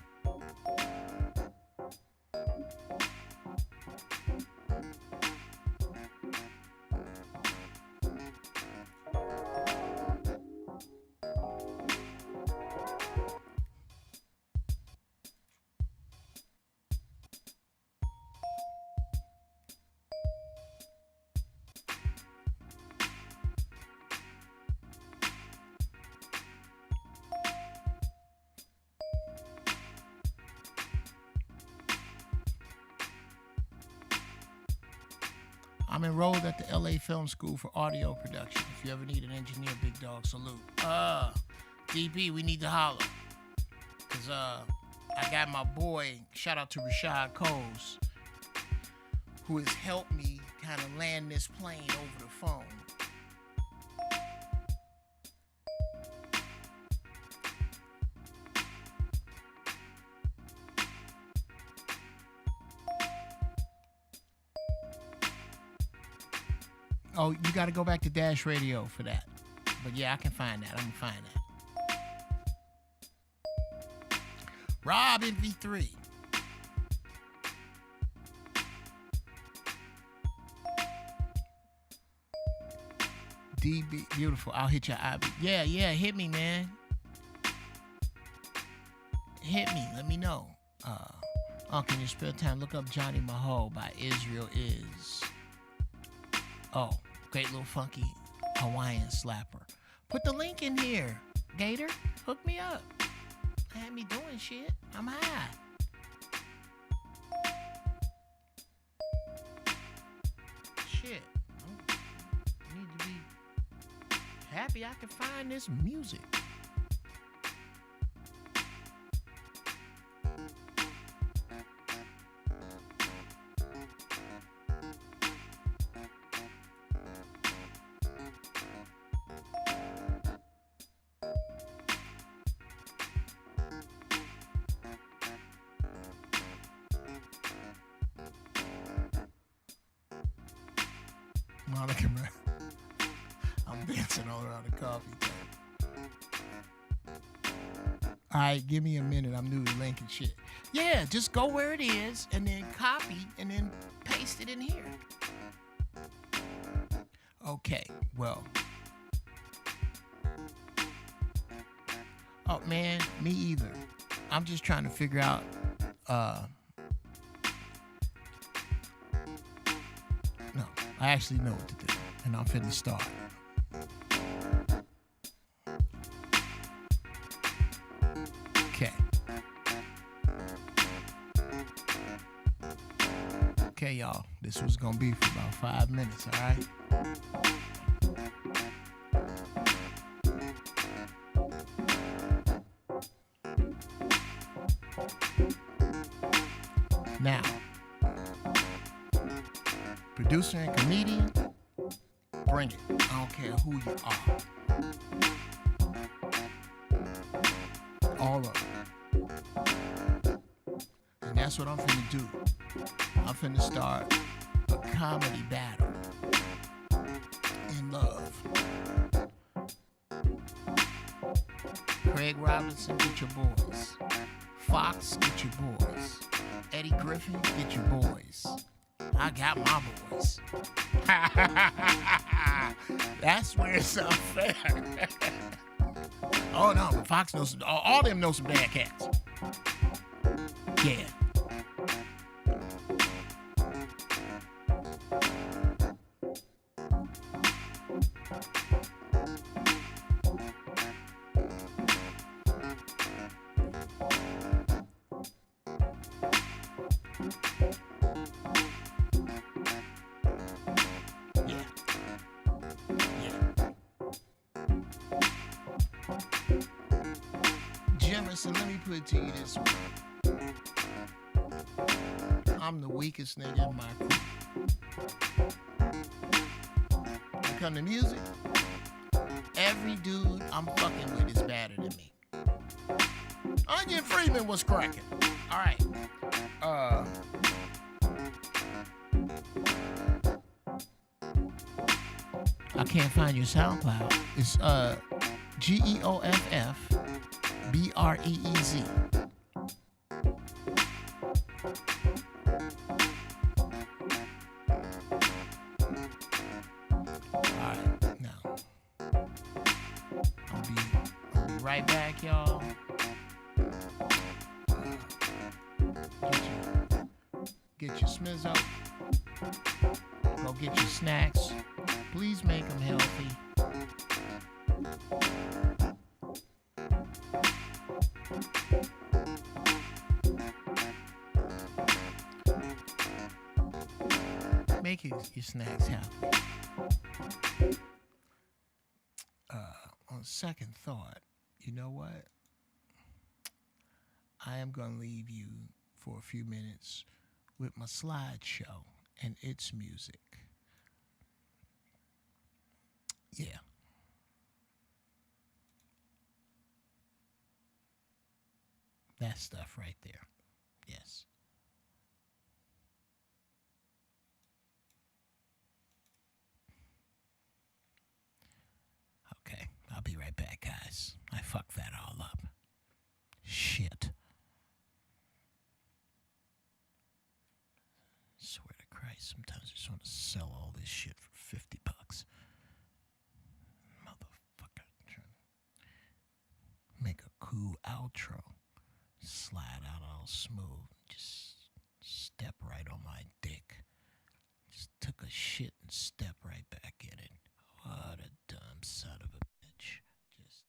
I'm enrolled at the LA Film School for audio production. If you ever need an engineer, big dog, salute. DB, we need to holler. Cause I got my boy, shout out to Rashad Coles, who has helped me kind of land this plane over the phone. Oh, you got to go back to Dash Radio for that. But yeah, I can find that. I'm going to find that. Rob MV3. DB, beautiful. I'll hit your IB. Yeah, hit me, man. Hit me. Let me know. Can you spare time? Look up Johnny Mahal by Israel Is. Oh, great little funky Hawaiian slapper. Put the link in here, Gator. Hook me up. Had me doing shit. I'm high. Shit. I need to be happy I can find this music. I'm dancing all around the coffee thing. All right, give me a minute. I'm new to link and shit. Yeah, just go where it is and then copy and then paste it in here. Okay, well. Oh, man, me either. I'm just trying to figure out, no, I actually know what to do, and I'm finna start. Okay. Okay, y'all, this was gonna be for about 5 minutes, all right? Now, producer and comedian, bring it. I don't care who you are. All of it. And that's what I'm finna do. I'm finna start a comedy battle in love. Craig Robinson, get your boys. Fox, get your boys. Eddie Griffin, get your boys. I got my boys. That's where it's unfair. Oh no, but Fox knows all them know some bad cats. Yeah. Jemison, let me put it to you this way. I'm the weakest nigga in my crew. When it come to music, every dude I'm fucking with is better than me. Onion Freeman was cracking. All right. I can't find your SoundCloud. It's GEOFFBREEZ. Alright, now I'll be right back, y'all. Get your smiz up. Go get your snacks. Please make them healthy. Make your snacks healthy. On second thought, you know what? I am going to leave you for a few minutes with my slideshow and its music. Yeah. That stuff right there. Yes. Okay, I'll be right back, guys. I fucked that all up. Shit. Swear to Christ, sometimes I just want to sell all this shit for $50. Motherfucker. Make a cool outro. Slide out all smooth. Just step right on my dick. Just took a shit and step right back in it. What a dumb son of a bitch. Just.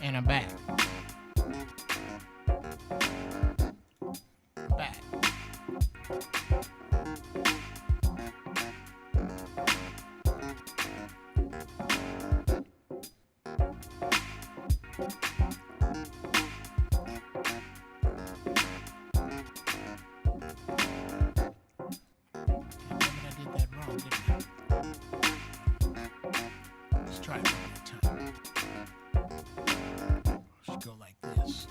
And I'm back. Back. Let's try it one more time. Let's go like this.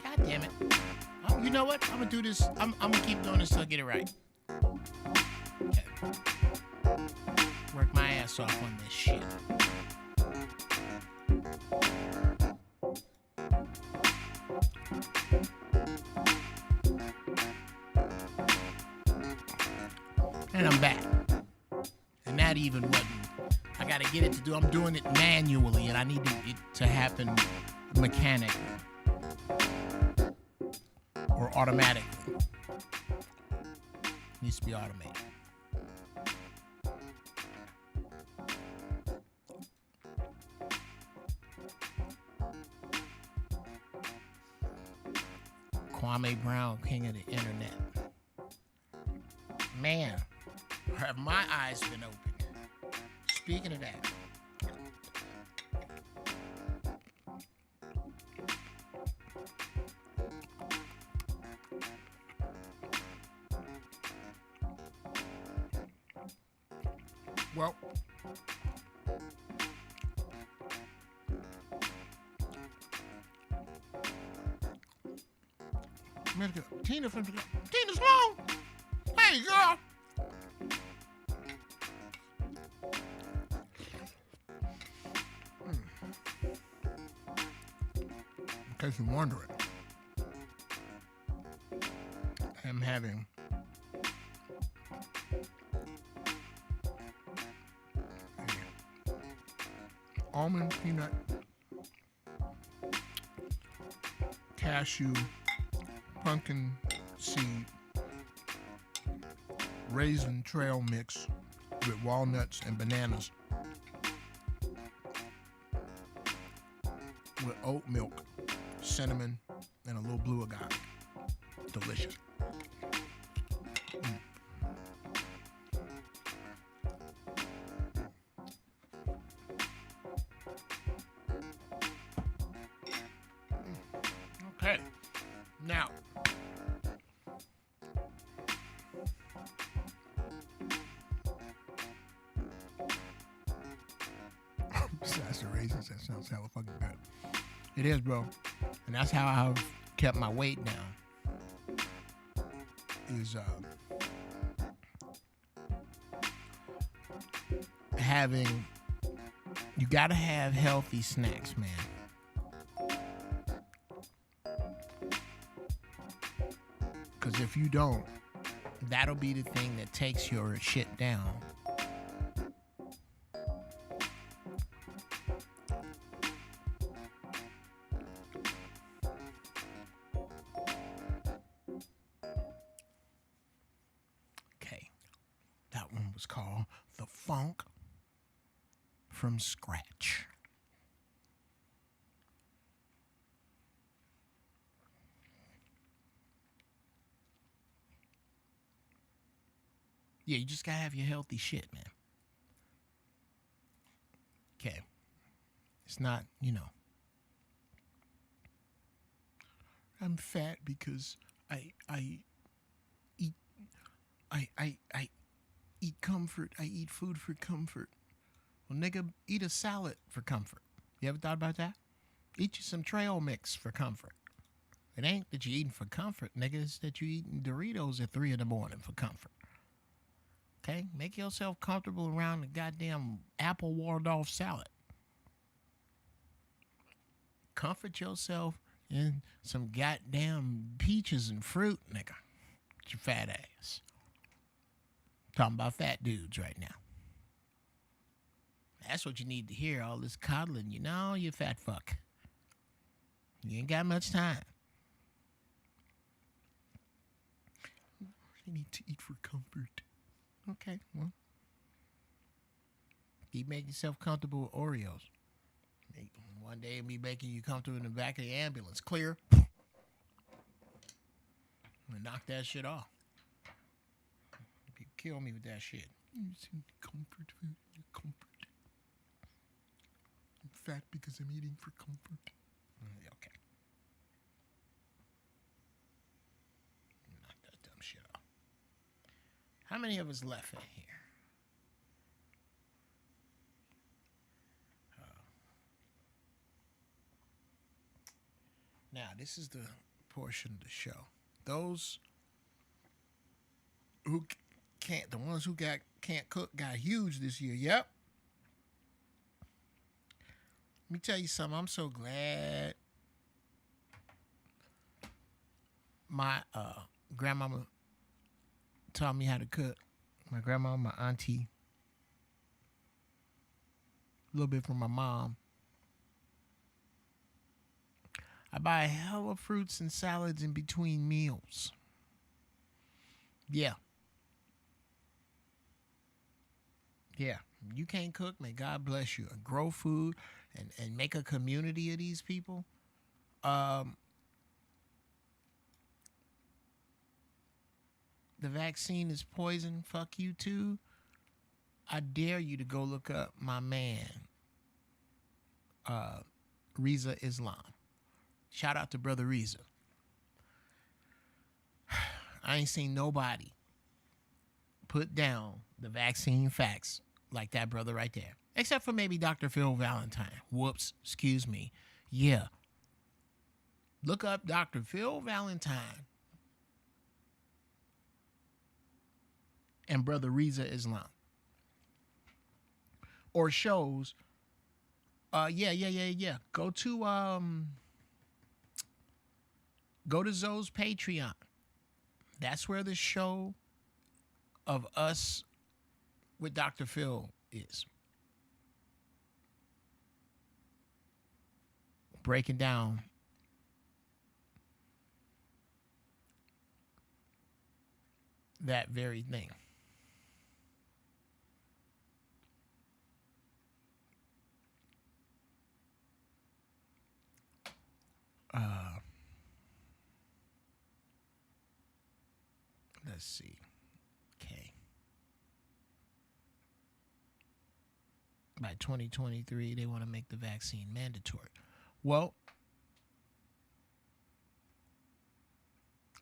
God damn it. You know what? I'm gonna do this. I'm gonna keep doing this till I get it right. Okay. Work my ass off on this shit. And I'm back. And that even wasn't. I gotta get it to do. I'm doing it manually, and I need it to happen mechanically or automatically. It needs to be automated. Kwame Brown, king of the internet. Man, have my eyes been opened. Speaking of that. Well, Tina from Tina's long. Hey, girl. In case you're wondering, I'm having almond, peanut, cashew, pumpkin seed, raisin trail mix with walnuts and bananas with oat milk cinnamon, and a little blue agave. Delicious. Okay. Now, that's the raisins. That sounds hella fucking good. It is, bro. And that's how I've kept my weight down. Is having, you gotta have healthy snacks, man. Because if you don't, that'll be the thing that takes your shit down. Okay, that one was called The Funk from Scratch. Yeah, you just gotta have your healthy shit, man. Okay. It's not, I'm fat because I eat I eat comfort. I eat food for comfort. Well, nigga, eat a salad for comfort. You ever thought about that? Eat you some trail mix for comfort. It ain't that you eating for comfort, nigga. It's that you eating Doritos at 3 in the morning for comfort. Okay? Make yourself comfortable around the goddamn apple Waldorf salad. Comfort yourself in some goddamn peaches and fruit, nigga. With your fat ass. Talking about fat dudes right now. That's what you need to hear, all this coddling. You know, you fat fuck. You ain't got much time. I need to eat for comfort. Okay, well. Keep making yourself comfortable with Oreos. One day it'll be making you comfortable in the back of the ambulance. Clear. And knock that shit off. People kill me with that shit. You seem comfort food. Comfort. I'm fat because I'm eating for comfort. Okay. Knock that dumb shit off. How many of us left in here? Now, this is the portion of the show. Those who can't, the ones who can't cook got huge this year. Yep. Let me tell you something. I'm so glad my grandmama taught me how to cook. My grandma, my auntie, a little bit from my mom. I buy a hell of fruits and salads in between meals. Yeah. Yeah. You can't cook, may God bless you. And grow food and make a community of these people. The vaccine is poison. Fuck you too. I dare you to go look up my man, Reza Islam. Shout out to Brother Reza. I ain't seen nobody put down the vaccine facts like that brother right there. Except for maybe Dr. Phil Valentine. Whoops, excuse me. Yeah. Look up Dr. Phil Valentine and Brother Reza Islam. Or shows. Yeah. Go to Zoe's Patreon. That's where the show of us with Dr. Phil is. Breaking down that very thing. Let's see. Okay. By 2023, they want to make the vaccine mandatory. Well,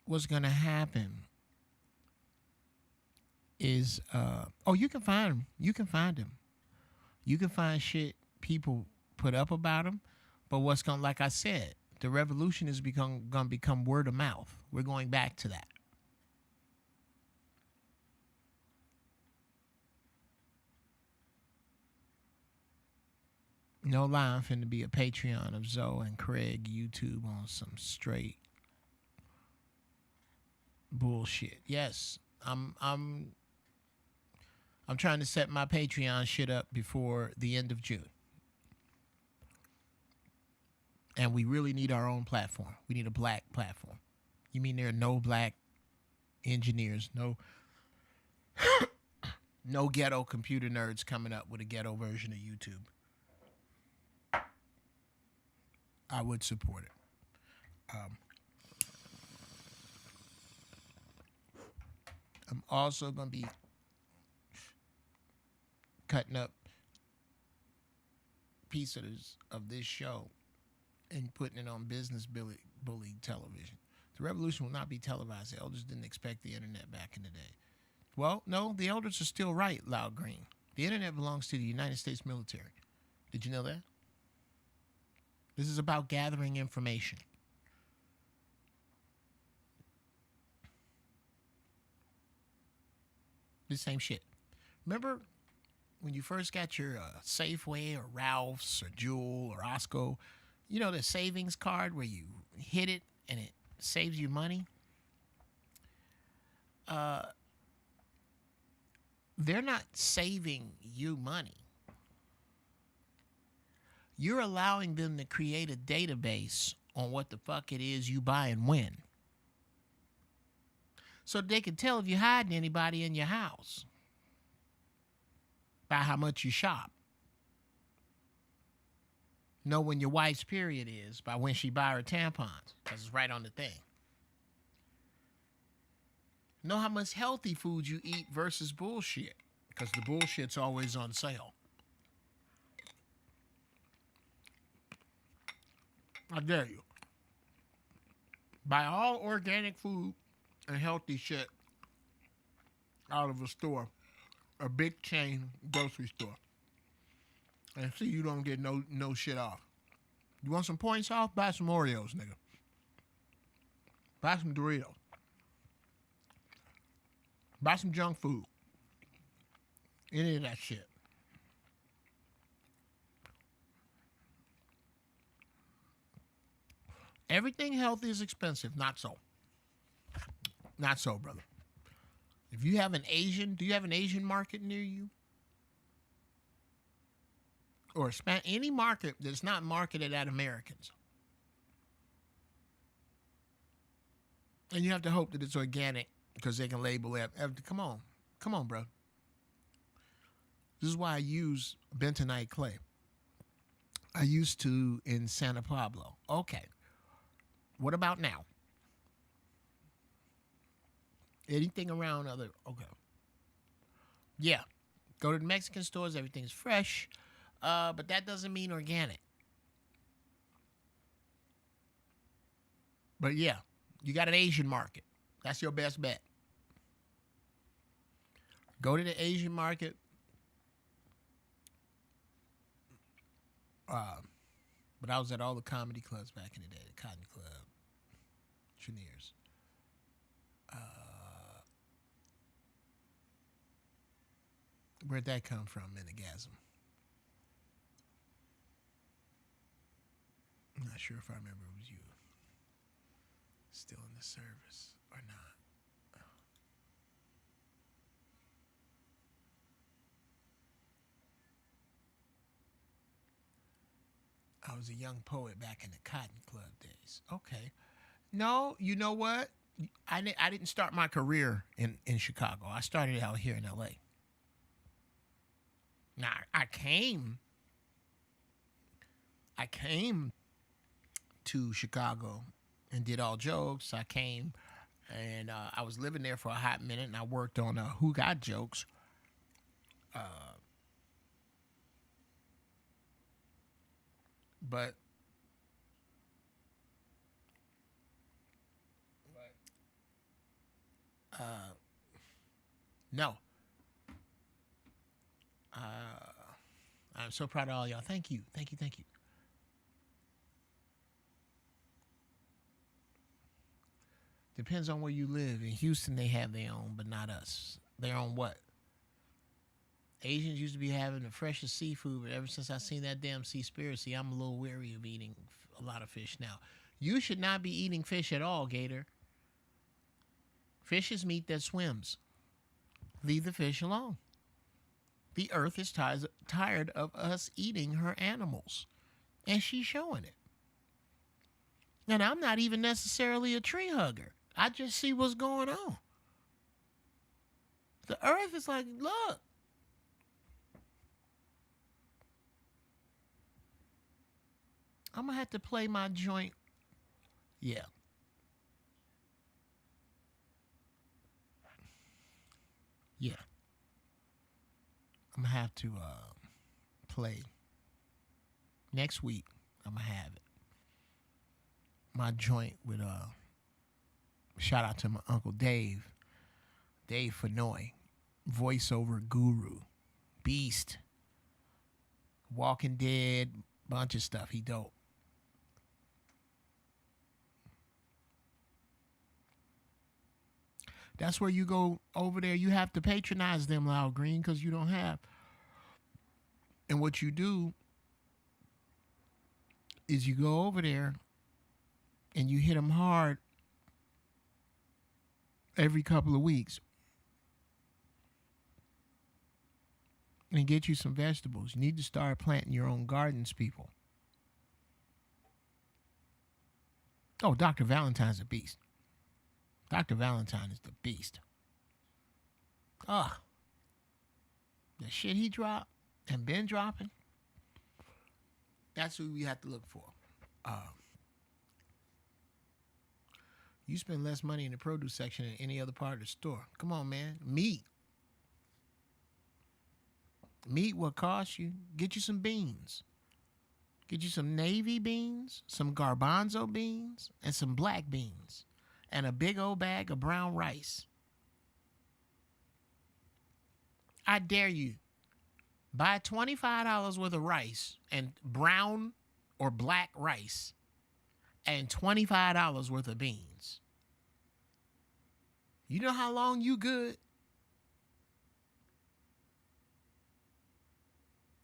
what's going to happen is, you can find them. You can find them. You can find shit people put up about them. But what's going to, like I said, the revolution is going to become word of mouth. We're going back to that. No lie, I'm finna be a Patreon of Zoe and Craig YouTube on some straight bullshit. Yes, I'm trying to set my Patreon shit up before the end of June. And we really need our own platform. We need a black platform. You mean there are no black engineers, no no ghetto computer nerds coming up with a ghetto version of YouTube? I would support it. I'm also going to be cutting up pieces of this show and putting it on Business Bully television. The revolution will not be televised. The elders didn't expect the internet back in the day. Well, no, the elders are still right, Loud Green. The internet belongs to the United States military. Did you know that? This is about gathering information. The same shit. Remember when you first got your Safeway or Ralph's or Jewel or Osco, you know the savings card where you hit it and it saves you money? They're not saving you money. You're allowing them to create a database on what the fuck it is you buy and when. So they can tell if you're hiding anybody in your house by how much you shop. Know when your wife's period is by when she buy her tampons, because it's right on the thing. Know how much healthy food you eat versus bullshit, because the bullshit's always on sale. I dare you. Buy all organic food and healthy shit out of a store, a big chain grocery store, and see you don't get no shit off. You want some points off? Buy some Oreos, nigga. Buy some Doritos. Buy some junk food. Any of that shit. Everything healthy is expensive. Not so. Not so, brother. If you have do you have an Asian market near you? Or any market that's not marketed at Americans. And you have to hope that it's organic because they can label it. Come on, bro. This is why I use bentonite clay. I used to in Santa Pablo. Okay. What about now? Anything around okay. Yeah. Go to the Mexican stores, everything's fresh. But that doesn't mean organic. But yeah, you got an Asian market. That's your best bet. Go to the Asian market. But I was at all the comedy clubs back in the day. The Cotton Club. Cheniers. Where'd that come from, Minigasm? I'm not sure if I remember it was you. Still in the service or not. I was a young poet back in the Cotton Club days. Okay. No, you know what? I didn't start my career in Chicago. I started out here in L.A. Now, I came to Chicago and did all jokes. I came and I was living there for a hot minute, and I worked on Who Got Jokes. But no, I'm so proud of all y'all. Thank you, thank you, thank you. Depends on where you live. In Houston, they have their own, but not us. Their own what? Asians used to be having the freshest seafood, but ever since I seen that damn Seaspiracy, I'm a little wary of eating a lot of fish now. You should not be eating fish at all, Gator. Fish is meat that swims. Leave the fish alone. The earth is tired of us eating her animals, and she's showing it. And I'm not even necessarily a tree hugger. I just see what's going on. The earth is like, look. I'm going to have to play my joint. Yeah. Yeah. I'm going to have to play. Next week, I'm going to have it. My joint with shout out to my Uncle Dave Fenoy, voiceover guru, beast, Walking Dead, bunch of stuff. He dope. That's where you go over there. You have to patronize them, Loud Green, because you don't have. And what you do is you go over there and you hit them hard every couple of weeks and get you some vegetables. You need to start planting your own gardens, people. Oh, Dr. Valentine's a beast. Dr. Valentine is the beast. The shit he dropped and been dropping, that's who we have to look for. You spend less money in the produce section than any other part of the store. Come on, man. Meat. Meat will cost you. Get you some beans. Get you some navy beans, some garbanzo beans, and some black beans. And a big old bag of brown rice. I dare you. Buy $25 worth of rice and brown or black rice and $25 worth of beans. You know how long you good?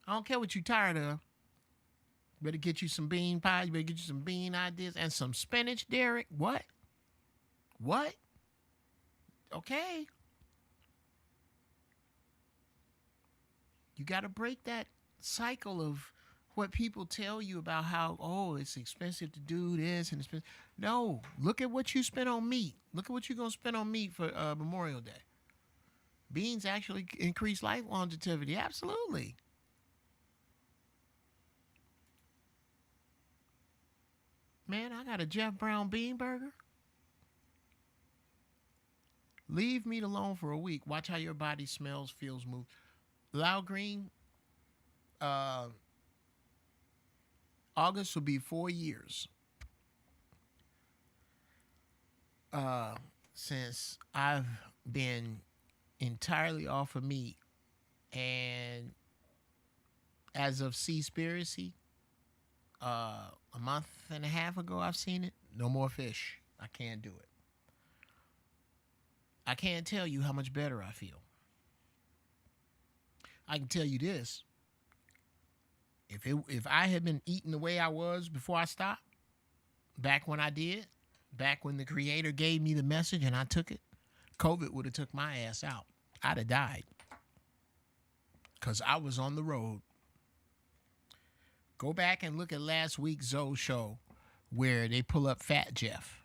I don't care what you tired of. Better get you some bean pies. You better get you some bean ideas and some spinach, Derek. What? What? Okay. You got to break that cycle of what people tell you about how, oh, it's expensive to do this and expensive. No, look at what you spent on meat. Look at what you're going to spend on meat for Memorial Day. Beans actually increase life longevity. Absolutely. Man, I got a Jeff Brown bean burger. Leave meat alone for a week. Watch how your body smells, feels, moves. Loud Green, August will be 4 years since I've been entirely off of meat. And as of Seaspiracy, a month and a half ago, I've seen it. No more fish. I can't do it. I can't tell you how much better I feel. I can tell you this. If I had been eating the way I was before I stopped, back when I did, back when the Creator gave me the message and I took it, COVID would have took my ass out. I'd have died. Because I was on the road. Go back and look at last week's Zoe show where they pull up Fat Jeff.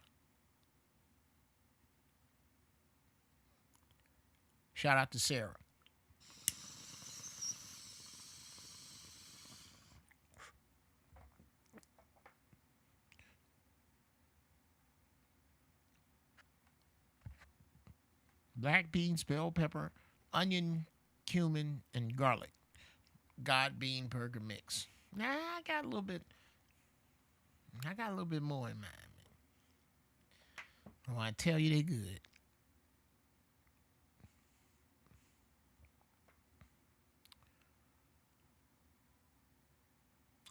Shout out to Sarah. Black beans, bell pepper, onion, cumin, and garlic. God bean burger mix. Nah, I got a little bit. I got a little bit more in mind. I want to tell you they good.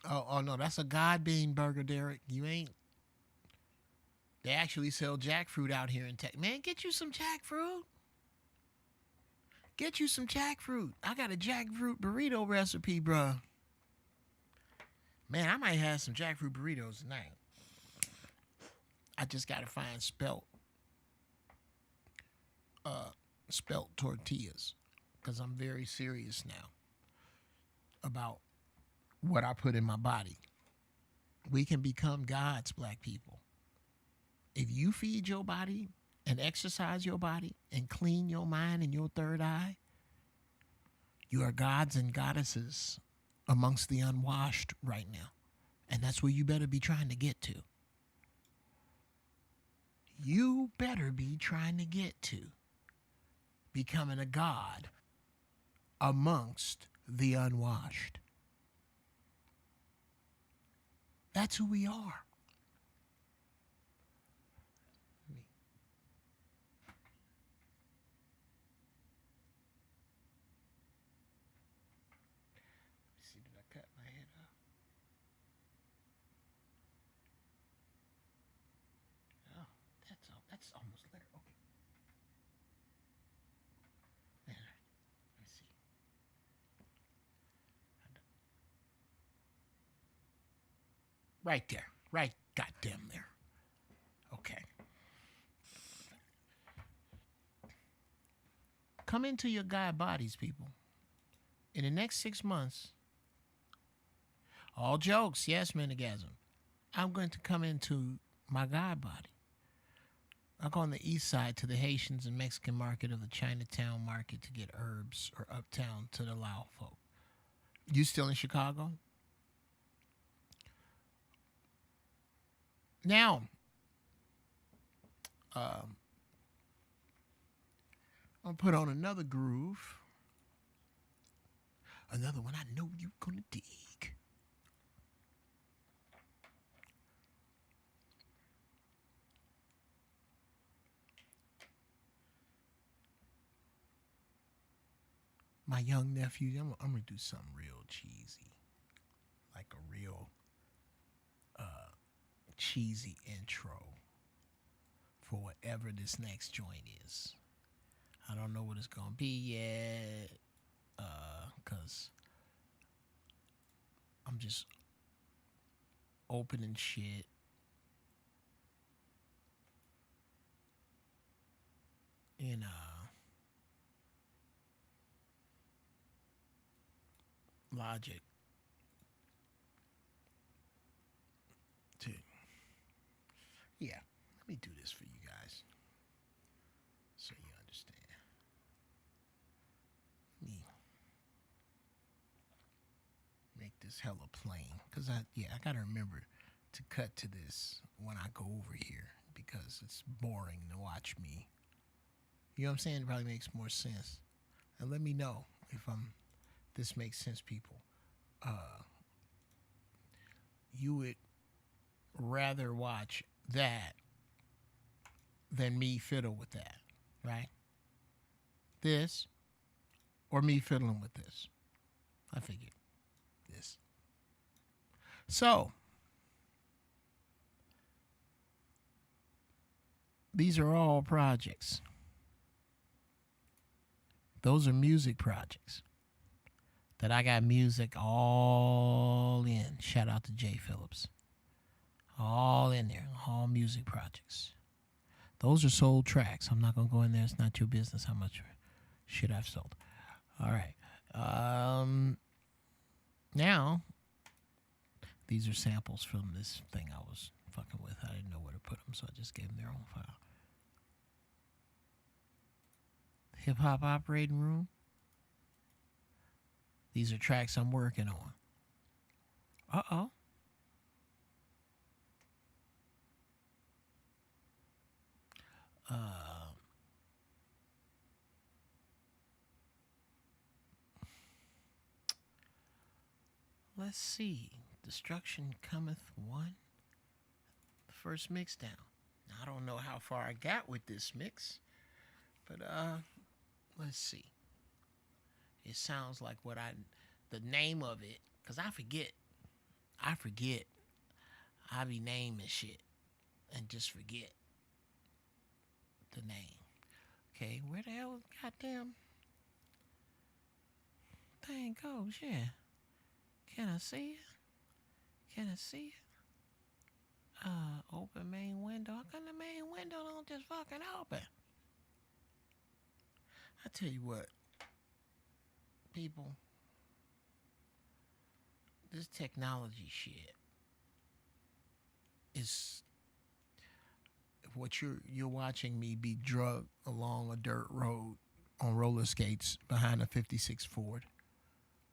Oh no, that's a God bean burger, Derek. You ain't. They actually sell jackfruit out here in Texas. Man, get you some jackfruit. Get you some jackfruit. I got a jackfruit burrito recipe, bruh. Man, I might have some jackfruit burritos tonight. I just gotta find uh, spelt tortillas, because I'm very serious now about what I put in my body. We can become gods, black people. If you feed your body and exercise your body and clean your mind and your third eye, you are gods and goddesses amongst the unwashed right now. And that's where you better be trying to get to. You better be trying to get to becoming a god amongst the unwashed. That's who we are. See, did I cut my head off? Oh, that's almost litter. Okay. Let me see. Right there. Right goddamn there. Okay. Come into your God bodies, people. In the next 6 months, all jokes, yes, Menegasm, I'm going to come into my God body. I go on the east side to the Haitians and Mexican market of the Chinatown market to get herbs, or uptown to the Lao folk. You still in Chicago? Now, I'll put on another groove. Another one I know you're going to dig. My young nephew, I'm going to do something real cheesy. Like a real cheesy intro for whatever this next joint is. I don't know what it's going to be yet. Because I'm just opening shit. In Logic to, yeah, let me do this for you guys so you understand. Let me make this hella plain, because I gotta remember to cut to this when I go over here, because it's boring to watch me. You know what I'm saying? It probably makes more sense. And let me know if this makes sense, people. You would rather watch that than me fiddle with that, right? This or me fiddling with this. I figured this. So, these are all projects. Those are music projects that I got music all in. Shout out to Jay Phillips. All in there. All music projects. Those are sold tracks. I'm not going to go in there. It's not your business how much shit I've sold. All right. Now, these are samples from this thing I was fucking with. I didn't know where to put them, so I just gave them their own file. Hip Hop Operating Room. These are tracks I'm working on. Uh-oh. let's see. Destruction Cometh One. The first mix down. I don't know how far I got with this mix, but let's see. It sounds like the name of it, cause I forget. I be naming shit and just forget the name. Okay, where the hell goddamn thing goes? Yeah. Can I see it? Can I see it? Open main window. How come the main window don't just fucking open? I tell you what, people, this technology shit is what you're watching me be drugged along a dirt road on roller skates behind a 56 Ford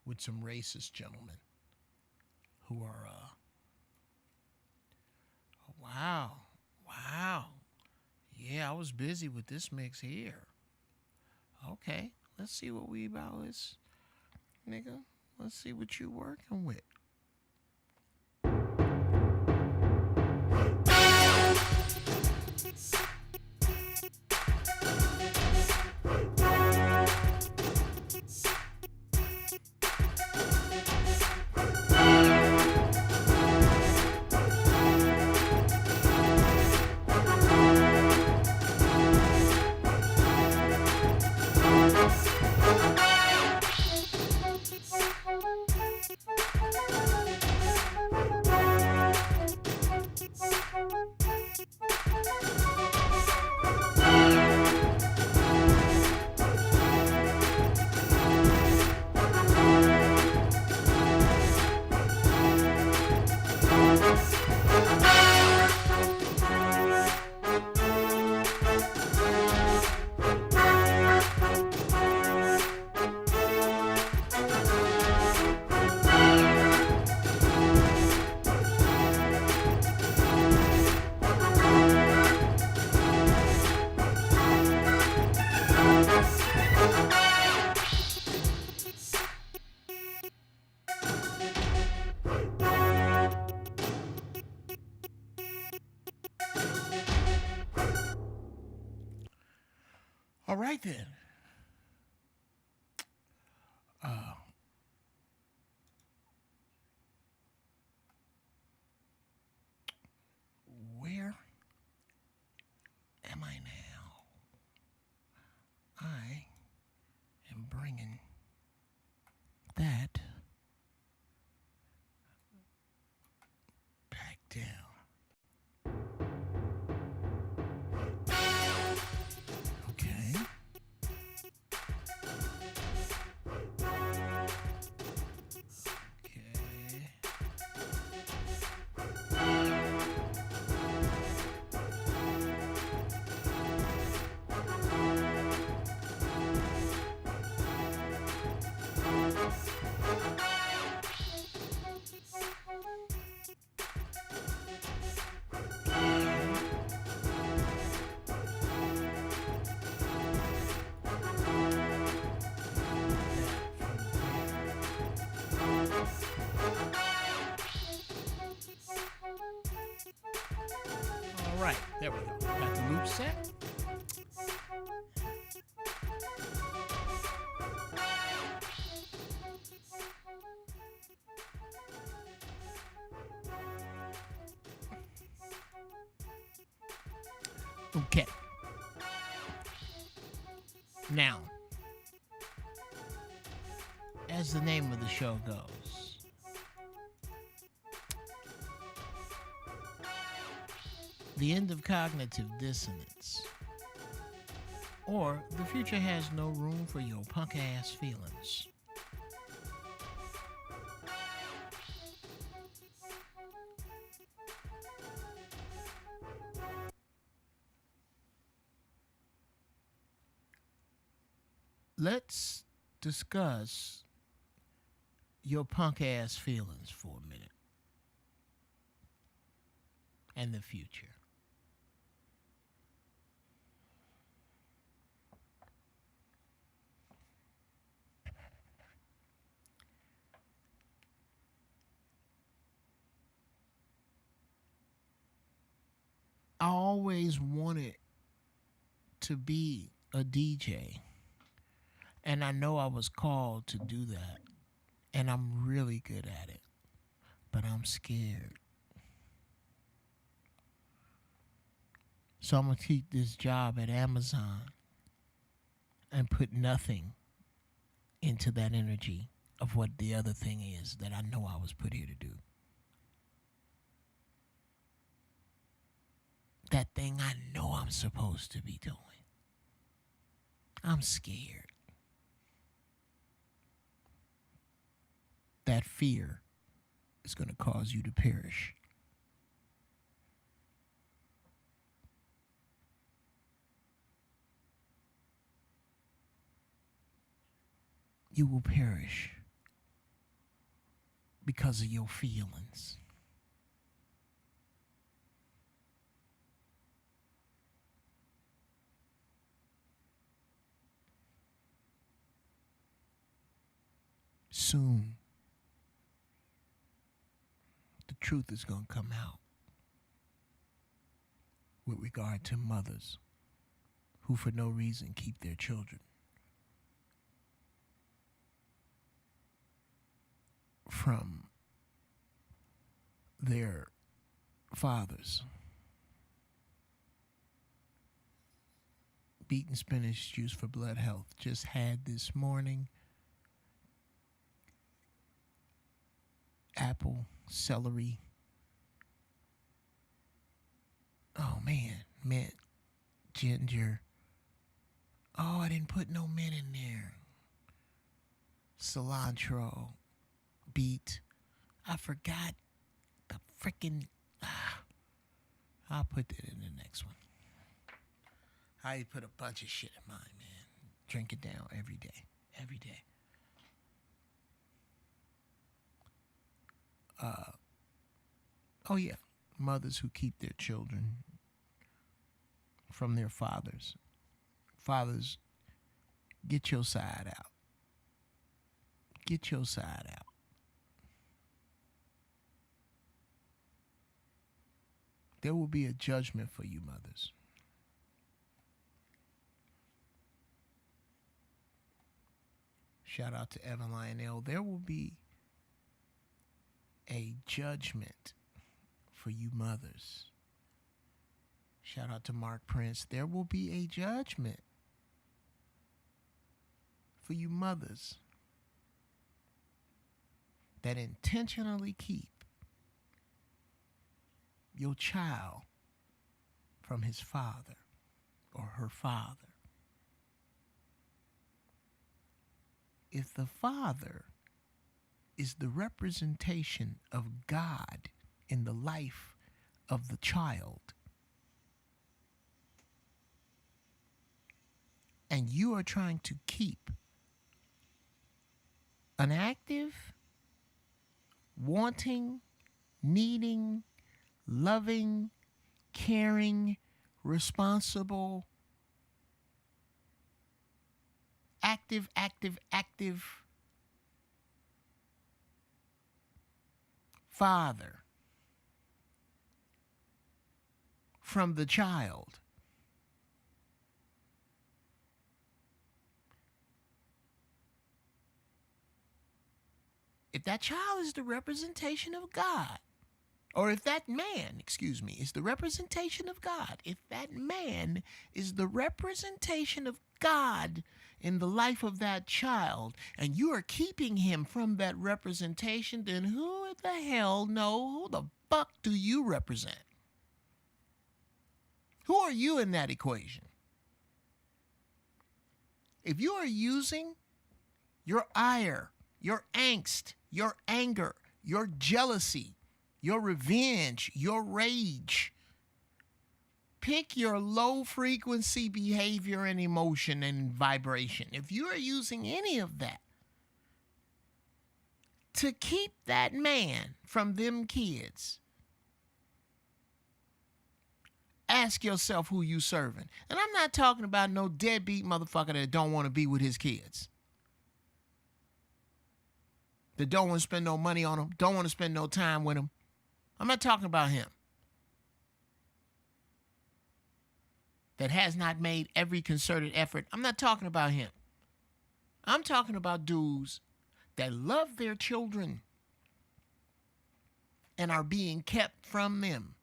with some racist gentlemen who are wow. Yeah, I was busy with this mix here. Okay, let's see what we about this, nigga. Let's see what you working with. All right then. Where am I now? I am bringing that back down. Okay. All right, there we go. Got the loop set. Okay. Now, as the name of the show goes, the end of cognitive dissonance, or the future has no room for your punk ass feelings. Let's discuss your punk ass feelings for a minute and the future. I always wanted to be a DJ. And I know I was called to do that. And I'm really good at it. But I'm scared. So I'm going to keep this job at Amazon and put nothing into that energy of what the other thing is that I know I was put here to do. That thing I know I'm supposed to be doing. I'm scared. That fear is going to cause you to perish. You will perish because of your feelings. Soon, the truth is going to come out with regard to mothers who for no reason keep their children from their fathers. Beaten spinach juice for blood health. Just had this morning. Apple, celery. Oh man, mint, ginger. Oh, I didn't put no mint in there. Cilantro, beet. I forgot the freaking. I'll put that in the next one. I put a bunch of shit in mine, man. Drink it down every day. Every day. Oh yeah, mothers who keep their children from their fathers. Fathers, get your side out. Get your side out. There will be a judgment for you, mothers. Shout out to Evan Lionel. There will be a judgment for you mothers. Shout out to Mark Prince. There will be a judgment for you mothers that intentionally keep your child from his father or her father. If the father is the representation of God in the life of the child, and you are trying to keep an active, wanting, needing, loving, caring, responsible, active father from the child, if that child is the representation of God, or if that man, is the representation of God, if that man is the representation of God in the life of that child, and you are keeping him from that representation, then who the hell who the fuck do you represent? Who are you in that equation? If you are using your ire, your angst, your anger, your jealousy, your revenge, your rage, pick your low frequency behavior and emotion and vibration. If you are using any of that to keep that man from them kids, ask yourself who you serving. And I'm not talking about no deadbeat motherfucker that don't want to be with his kids, that don't want to spend no money on them, don't want to spend no time with them. I'm not talking about him. that has not made every concerted effort. I'm not talking about him. I'm talking about dudes that love their children and are being kept from them.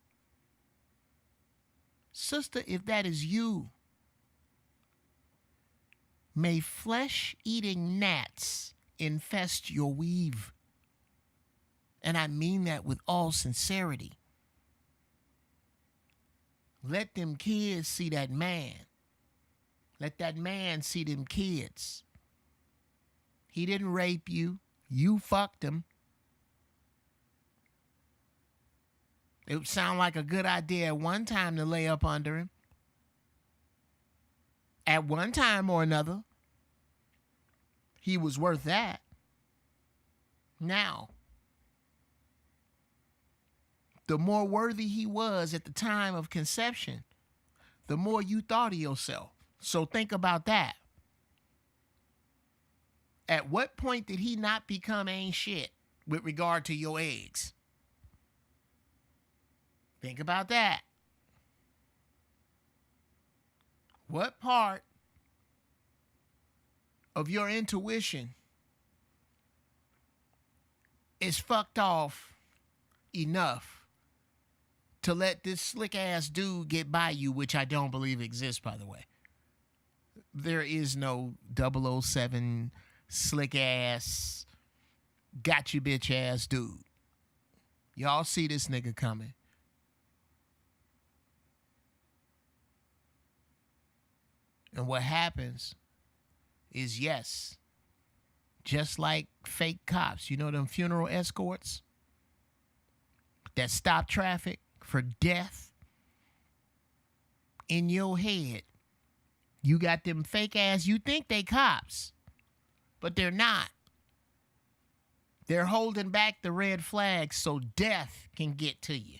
Sister, if that is you, may flesh-eating gnats infest your weave. And I mean that with all sincerity. Let them kids see that man. Let that man see them kids. He didn't rape you. You fucked him. It would sound like a good idea at one time to lay up under him. At one time or another, he was worth that. Now, the more worthy he was at the time of conception, the more you thought of yourself. So think about that. At what point did he not become ain't shit with regard to your eggs? Think about that. What part of your intuition is fucked off enough to let this slick ass dude get by you, which I don't believe exists, by the way. There is no 007 slick ass, got you bitch ass dude. Y'all see this nigga coming. And what happens is, yes, just like fake cops, you know them funeral escorts that stop traffic for death? In your head, you got them fake ass, you think they cops, but they're not. They're holding back the red flags so death can get to you.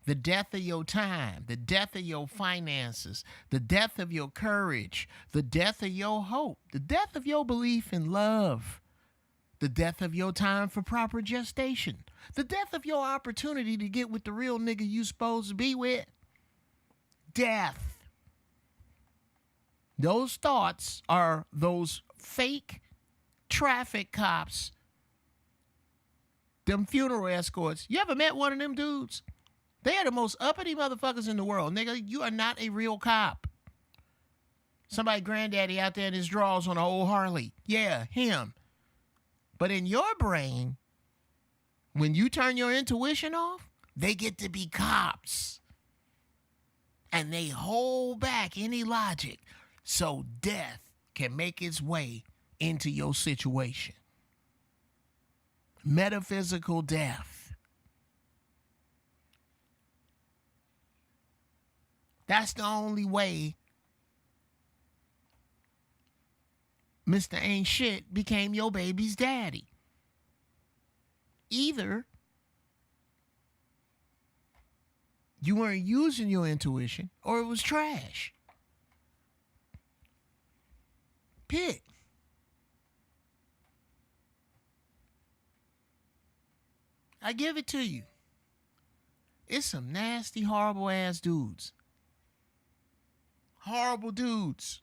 The death of your time, the death of your finances, the death of your courage, the death of your hope, the death of your belief in love, the death of your time for proper gestation, the death of your opportunity to get with the real nigga you supposed to be with. Death. Those thoughts are those fake traffic cops, them funeral escorts. You ever met one of them dudes? They are the most uppity motherfuckers in the world. Nigga, you are not a real cop. Somebody granddaddy out there in his drawers on an old Harley. Yeah, him. But in your brain, when you turn your intuition off, they get to be cops. And they hold back any logic so death can make its way into your situation. Metaphysical death. That's the only way Mr. Ain't Shit became your baby's daddy. Either you weren't using your intuition or it was trash. Pick. I give it to you. It's some nasty, horrible ass dudes. Horrible dudes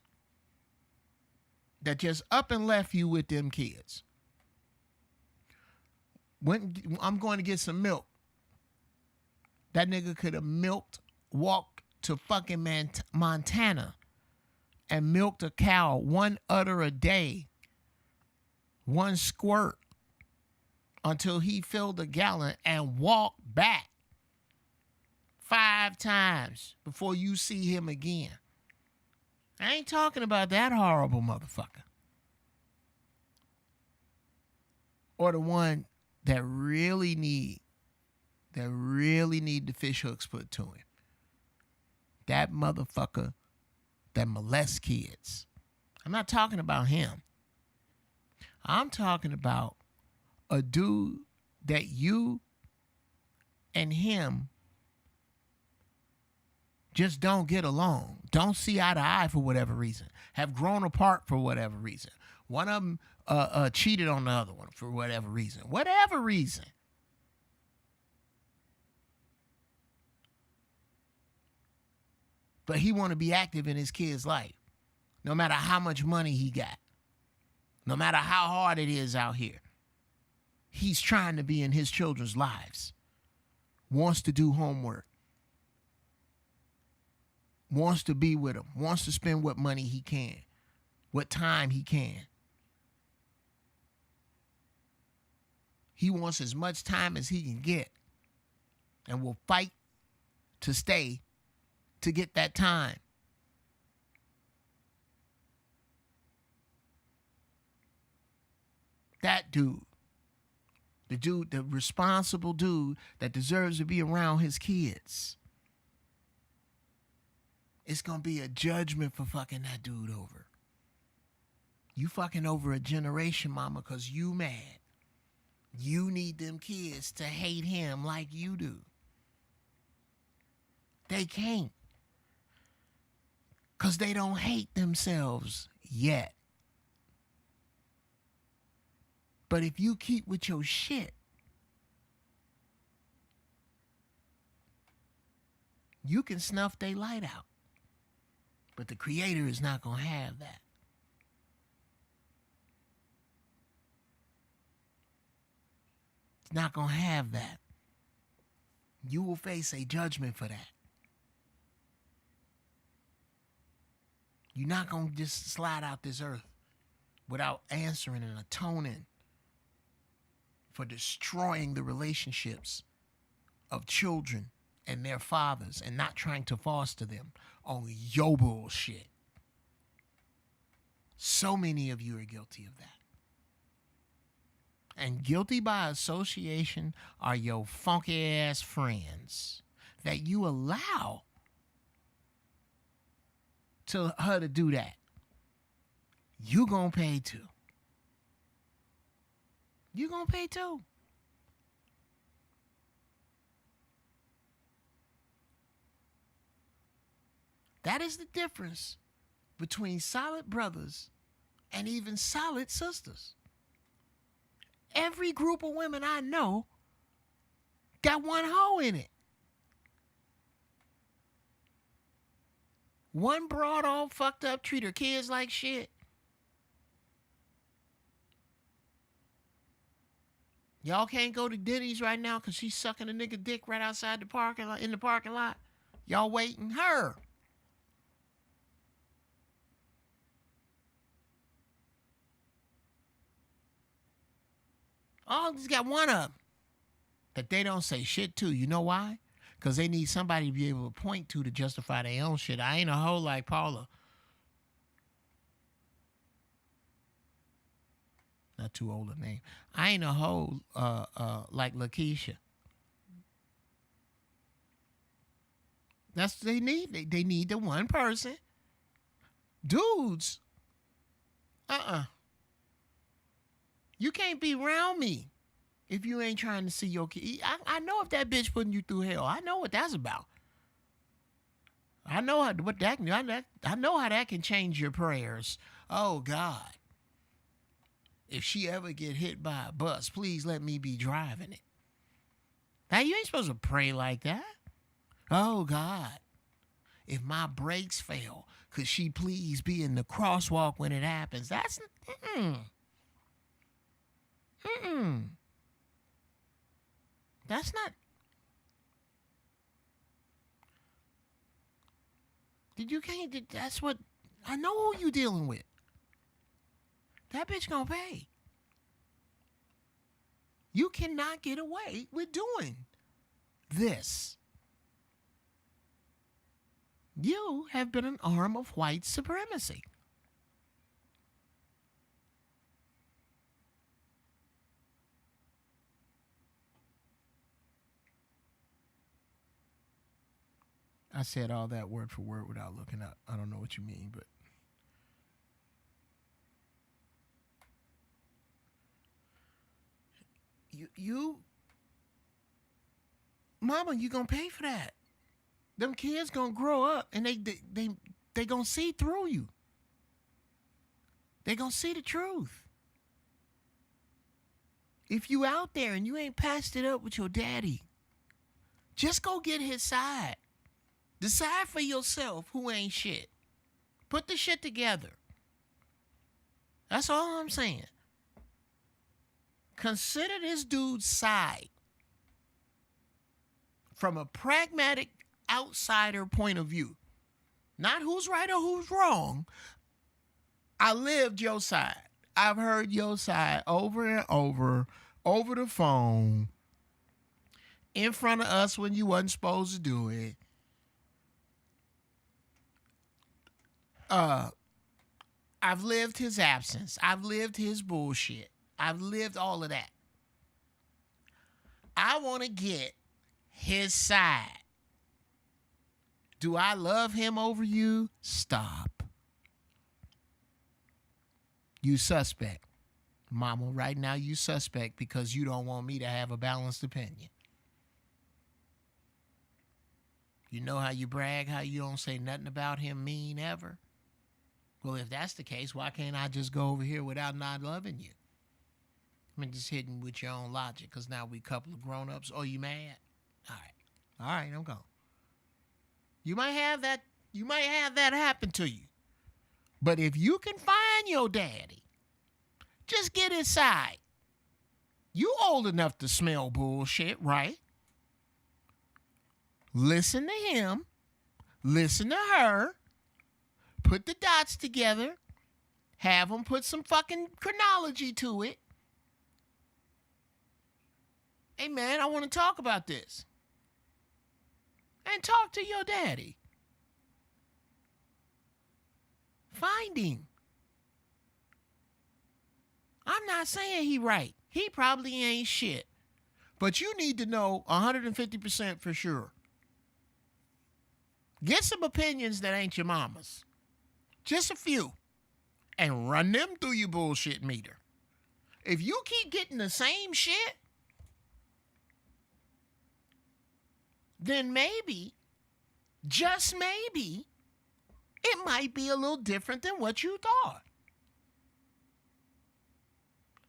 that just up and left you with them kids. I'm going to get some milk. That nigga could have walked to fucking Montana and milked a cow 1 udder a day, 1 squirt, until he filled a gallon and walked back 5 times before you see him again. I ain't talking about that horrible motherfucker. Or the one that really need the fish hooks put to him. That motherfucker that molests kids. I'm not talking about him. I'm talking about a dude that you and him just don't get along, don't see eye to eye for whatever reason, have grown apart for whatever reason. One of them cheated on the other one for whatever reason. Whatever reason. But he want to be active in his kid's life, no matter how much money he got, no matter how hard it is out here. He's trying to be in his children's lives, wants to do homework, wants to be with them, wants to spend what money he can, what time he can. He wants as much time as he can get and will fight to stay to get that time. That dude, the responsible dude that deserves to be around his kids. It's going to be a judgment for fucking that dude over. You fucking over a generation, mama, because you mad. You need them kids to hate him like you do. They can't. Because they don't hate themselves yet. But if you keep with your shit, you can snuff their light out. But the Creator is not going to have that. It's not going to have that. You will face a judgment for that. You're not going to just slide out this earth without answering and atoning for destroying the relationships of children and their fathers and not trying to foster them on your bullshit. So many of you are guilty of that. And guilty by association are your funky ass friends that you allow to her to do that. You gonna pay too. You gonna pay too. That is the difference between solid brothers and even solid sisters. Every group of women I know got one hoe in it. One broad all fucked up, treat her kids like shit. Y'all can't go to Denny's right now because she's sucking a nigga dick right outside the parking lot, in the parking lot. Y'all waiting her. Oh, just got one of them that they don't say shit to. You know why? Because they need somebody to be able to point to justify their own shit. I ain't a hoe like Paula. Not too old a name. I ain't a hoe like Lakeisha. That's what they need. They need the one person. Dudes. You can't be around me if you ain't trying to see your kid. I know if that bitch putting you through hell. I know what that's about. I know how that can change your prayers. Oh God. If she ever get hit by a bus, please let me be driving it. Now you ain't supposed to pray like that. Oh God. If my brakes fail, could she please be in the crosswalk when it happens? That's That's not. That's what, I know who you dealing with. That bitch gonna pay. You cannot get away with doing this. You have been an arm of white supremacy. I said all that word for word without looking up. I don't know what you mean, but you mama, you gonna pay for that. Them kids gonna grow up and they gonna see through you. They gonna see the truth. If you out there and you ain't passed it up with your daddy, just go get his side. Decide for yourself who ain't shit. Put the shit together. That's all I'm saying. Consider this dude's side from a pragmatic outsider point of view. Not who's right or who's wrong. I lived your side. I've heard your side over and over the phone, in front of us when you wasn't supposed to do it. I've lived his absence. I've lived his bullshit. I've lived all of that. I want to get his side. Do I love him over you? Stop. You suspect. Mama, right now you suspect because you don't want me to have a balanced opinion. You know how you brag, how you don't say nothing about him mean ever? Well, if that's the case, why can't I just go over here without not loving you? I mean, just hitting with your own logic, because now we a couple of grown-ups. Oh, you mad? All right, I'm gone. You might have that happen to you. But if you can find your daddy, just get his side. You old enough to smell bullshit, right? Listen to him. Listen to her. Put the dots together. Have them put some fucking chronology to it. Hey, man, I want to talk about this. And talk to your daddy. Find him. I'm not saying he right. He probably ain't shit. But you need to know 150% for sure. Get some opinions that ain't your mama's. Just a few. And run them through your bullshit meter. If you keep getting the same shit, then maybe, just maybe, it might be a little different than what you thought.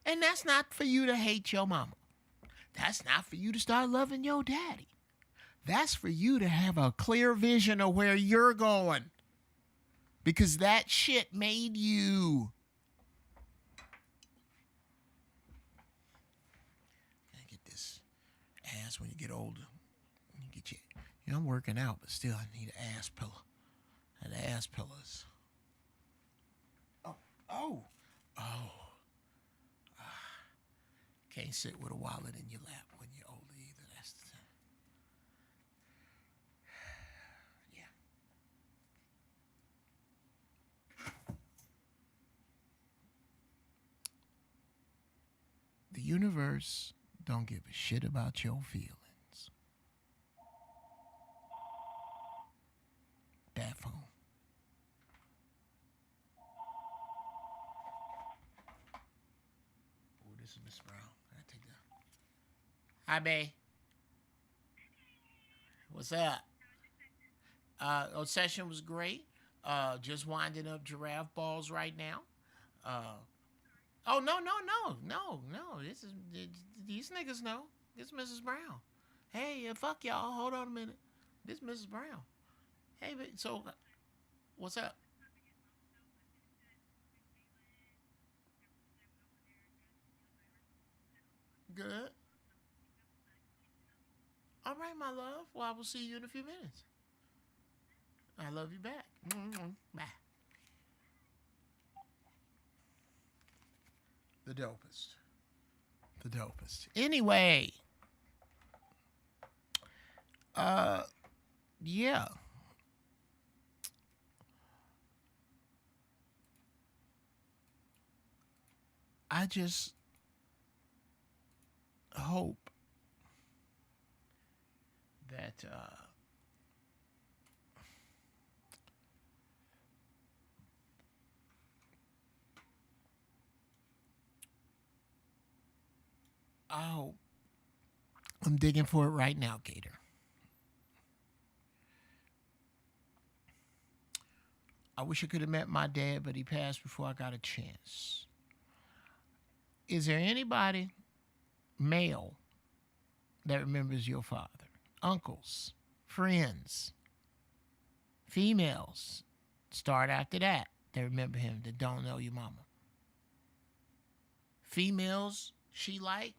And that's not for you to hate your mama. That's not for you to start loving your daddy. That's for you to have a clear vision of where you're going. Because that shit made you. Gotta get this ass when you get older. I'm working out, but still I need an ass pillow. And ass pillows. Oh. Can't sit with a wallet in your lap when you're older either. That's the thing. Yeah. The universe don't give a shit about your feelings. Bad phone. Oh, this is Miss Brown. I take that. Hi, bae. What's up? Session was great. Just winding up Giraffeballz right now. Oh, no. These niggas know. This Mrs. Brown. Hey, fuck y'all. Hold on a minute. This Mrs. Brown. Hey, so, what's up? Good. All right, my love. Well, I will see you in a few minutes. I love you back. Mm-hmm. Bye. The dopest. Anyway. Yeah. I just hope that I'm digging for it right now, Gator. I wish I could have met my dad, but he passed before I got a chance. Is there anybody male that remembers your father? Uncles, friends, Females start after that. They remember him that don't know your mama. Females she like,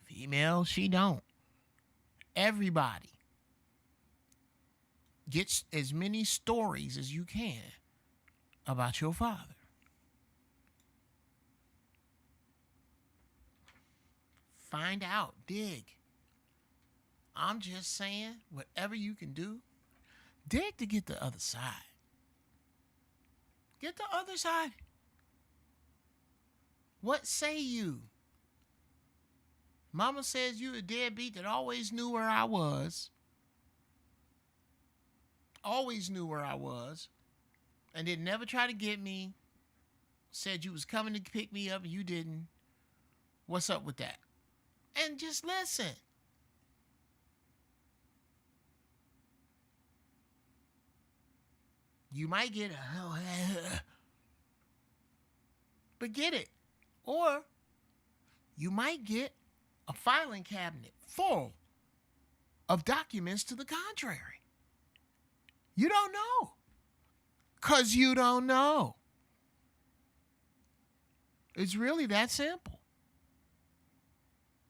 females she don't. Everybody gets as many stories as you can about your father. Find out, dig. I'm just saying, whatever you can do, dig to get the other side. Get the other side. What say you? Mama says you a deadbeat that always knew where I was. Always knew where I was. And did never try to get me. Said you was coming to pick me up and you didn't. What's up with that? And just listen. You might get a but get it. Or you might get a filing cabinet full of documents to the contrary. You don't know. 'Cause you don't know. It's really that simple.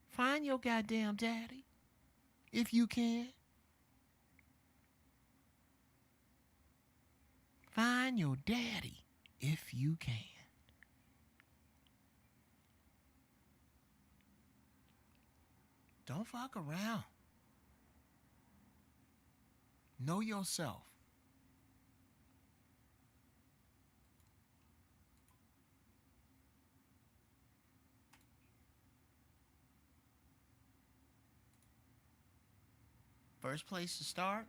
Find your goddamn daddy if you can. Find your daddy if you can. Don't fuck around. Know yourself. First place to start,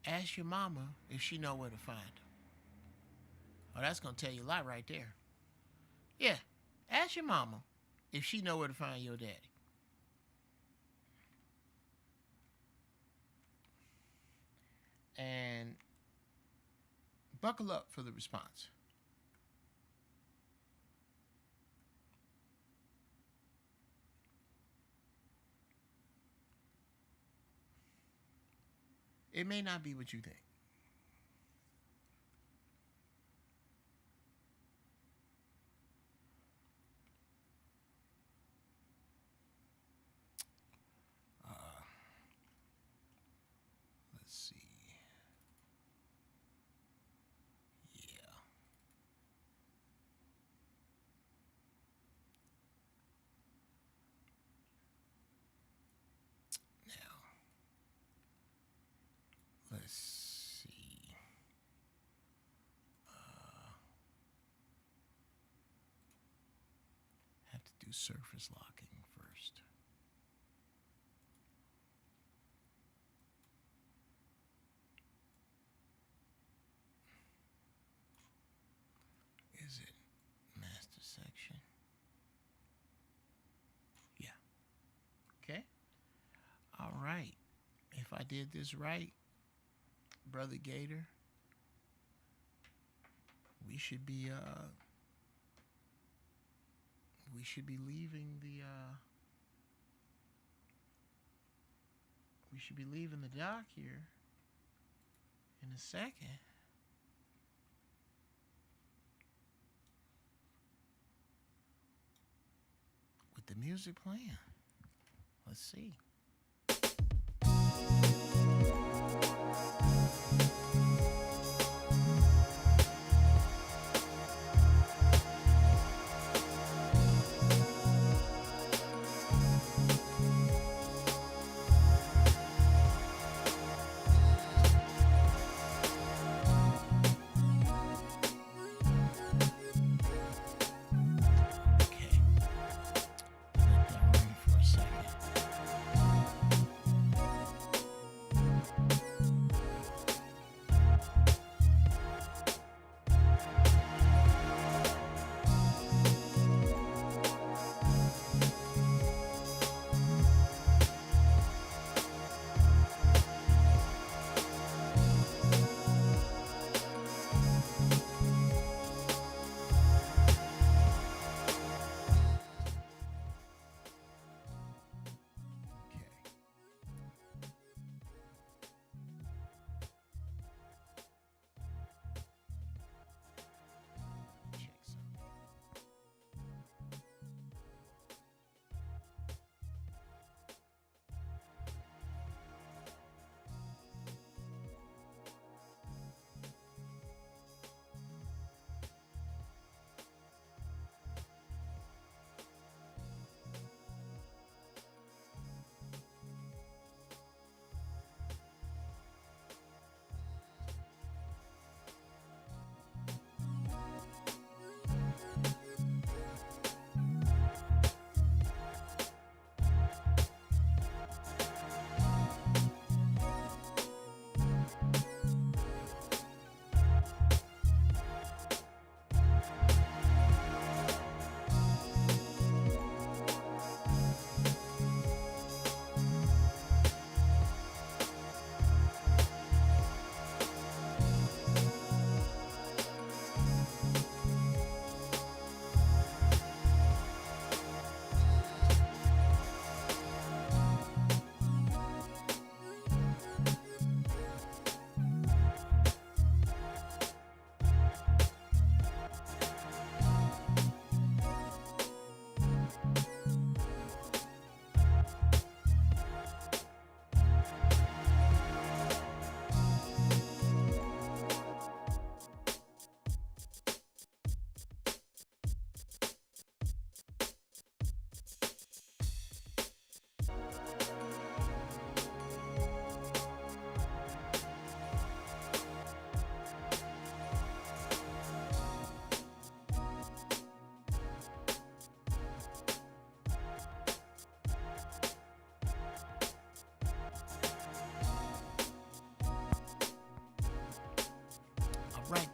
ask your mama if she know where to find him. Oh, that's going to tell you a lot right there. Yeah, ask your mama if she know where to find your daddy. And buckle up for the response. It may not be what you think. Let's see. Yeah. Now, let's see. Have to do surface locking first. Is it master section? Yeah. Okay. All right. If I did this right, Brother Gator, we should be leaving the dock here in a second. With the music playing. Let's see. Okay. Let that run for a second.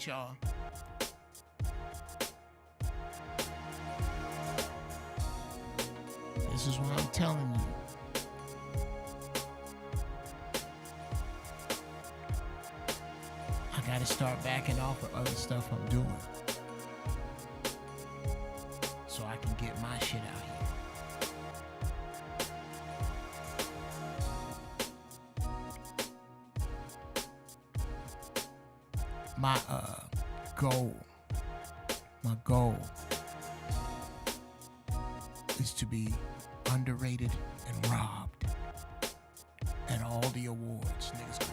right, y'all. This is what I'm telling you. I gotta start backing off of other stuff I'm doing, so I can get my shit out here. My goal is to be underrated and robbed at all the awards. Niggas,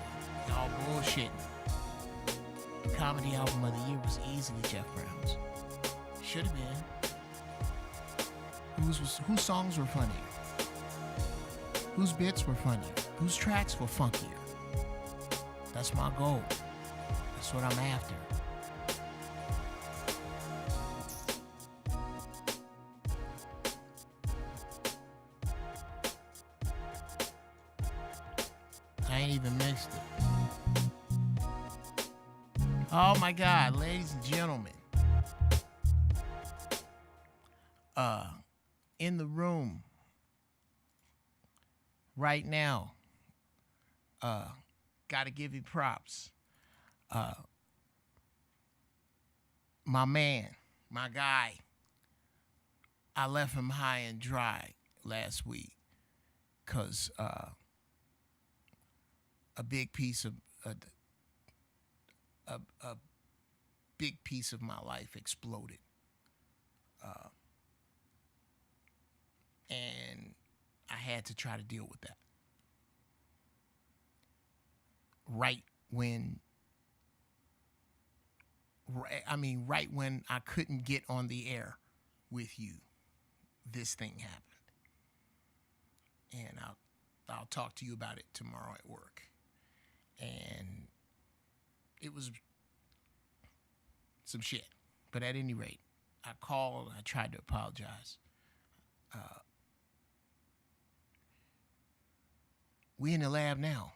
y'all bullshitting. The comedy album of the year was easily Jeff Brown's. Should have been. Whose songs were funnier? Whose bits were funnier? Whose tracks were funkier? That's my goal. That's what I'm after. I ain't even mixed it. Oh my God, ladies and gentlemen. In the room right now, gotta give you props. My man, my guy, I left him high and dry last week because a big piece of a big piece of my life exploded, and I had to try to deal with that right when I couldn't get on the air with you, this thing happened. And I'll talk to you about it tomorrow at work. And it was some shit. But at any rate, I called, I tried to apologize. We in the lab now.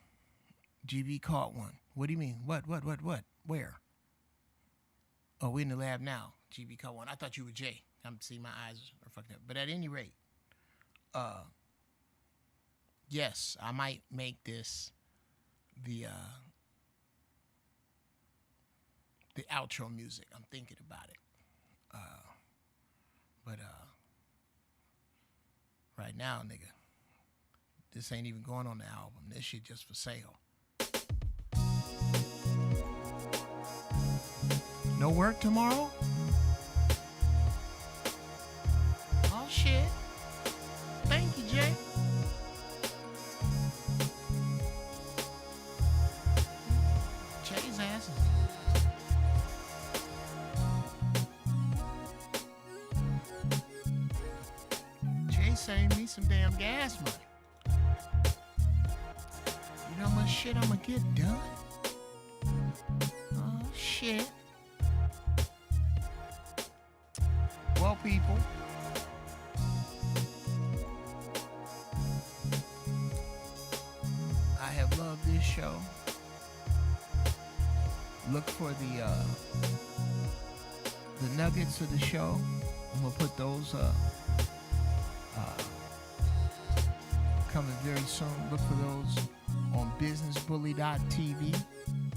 GB caught one. What do you mean? What? Where? Oh, we in the lab now. GB caught one. I thought you were Jay. I'm seeing my eyes are fucked up. But at any rate, yes, I might make this the outro music. I'm thinking about it. But right now, nigga, this ain't even going on the album. This shit just for sale. No work tomorrow? Oh shit. Thank you, Jay. Jay's ass is... Jay saved me some damn gas money. You know how much shit I'ma get done? Oh shit. Well, people, I have loved this show. Look for the nuggets of the show. I'm gonna put those coming very soon. Look for those on businessbully.tv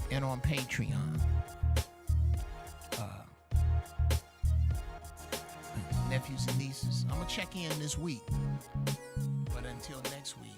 and on Patreon. Nephews and nieces. I'm gonna check in this week. But until next week,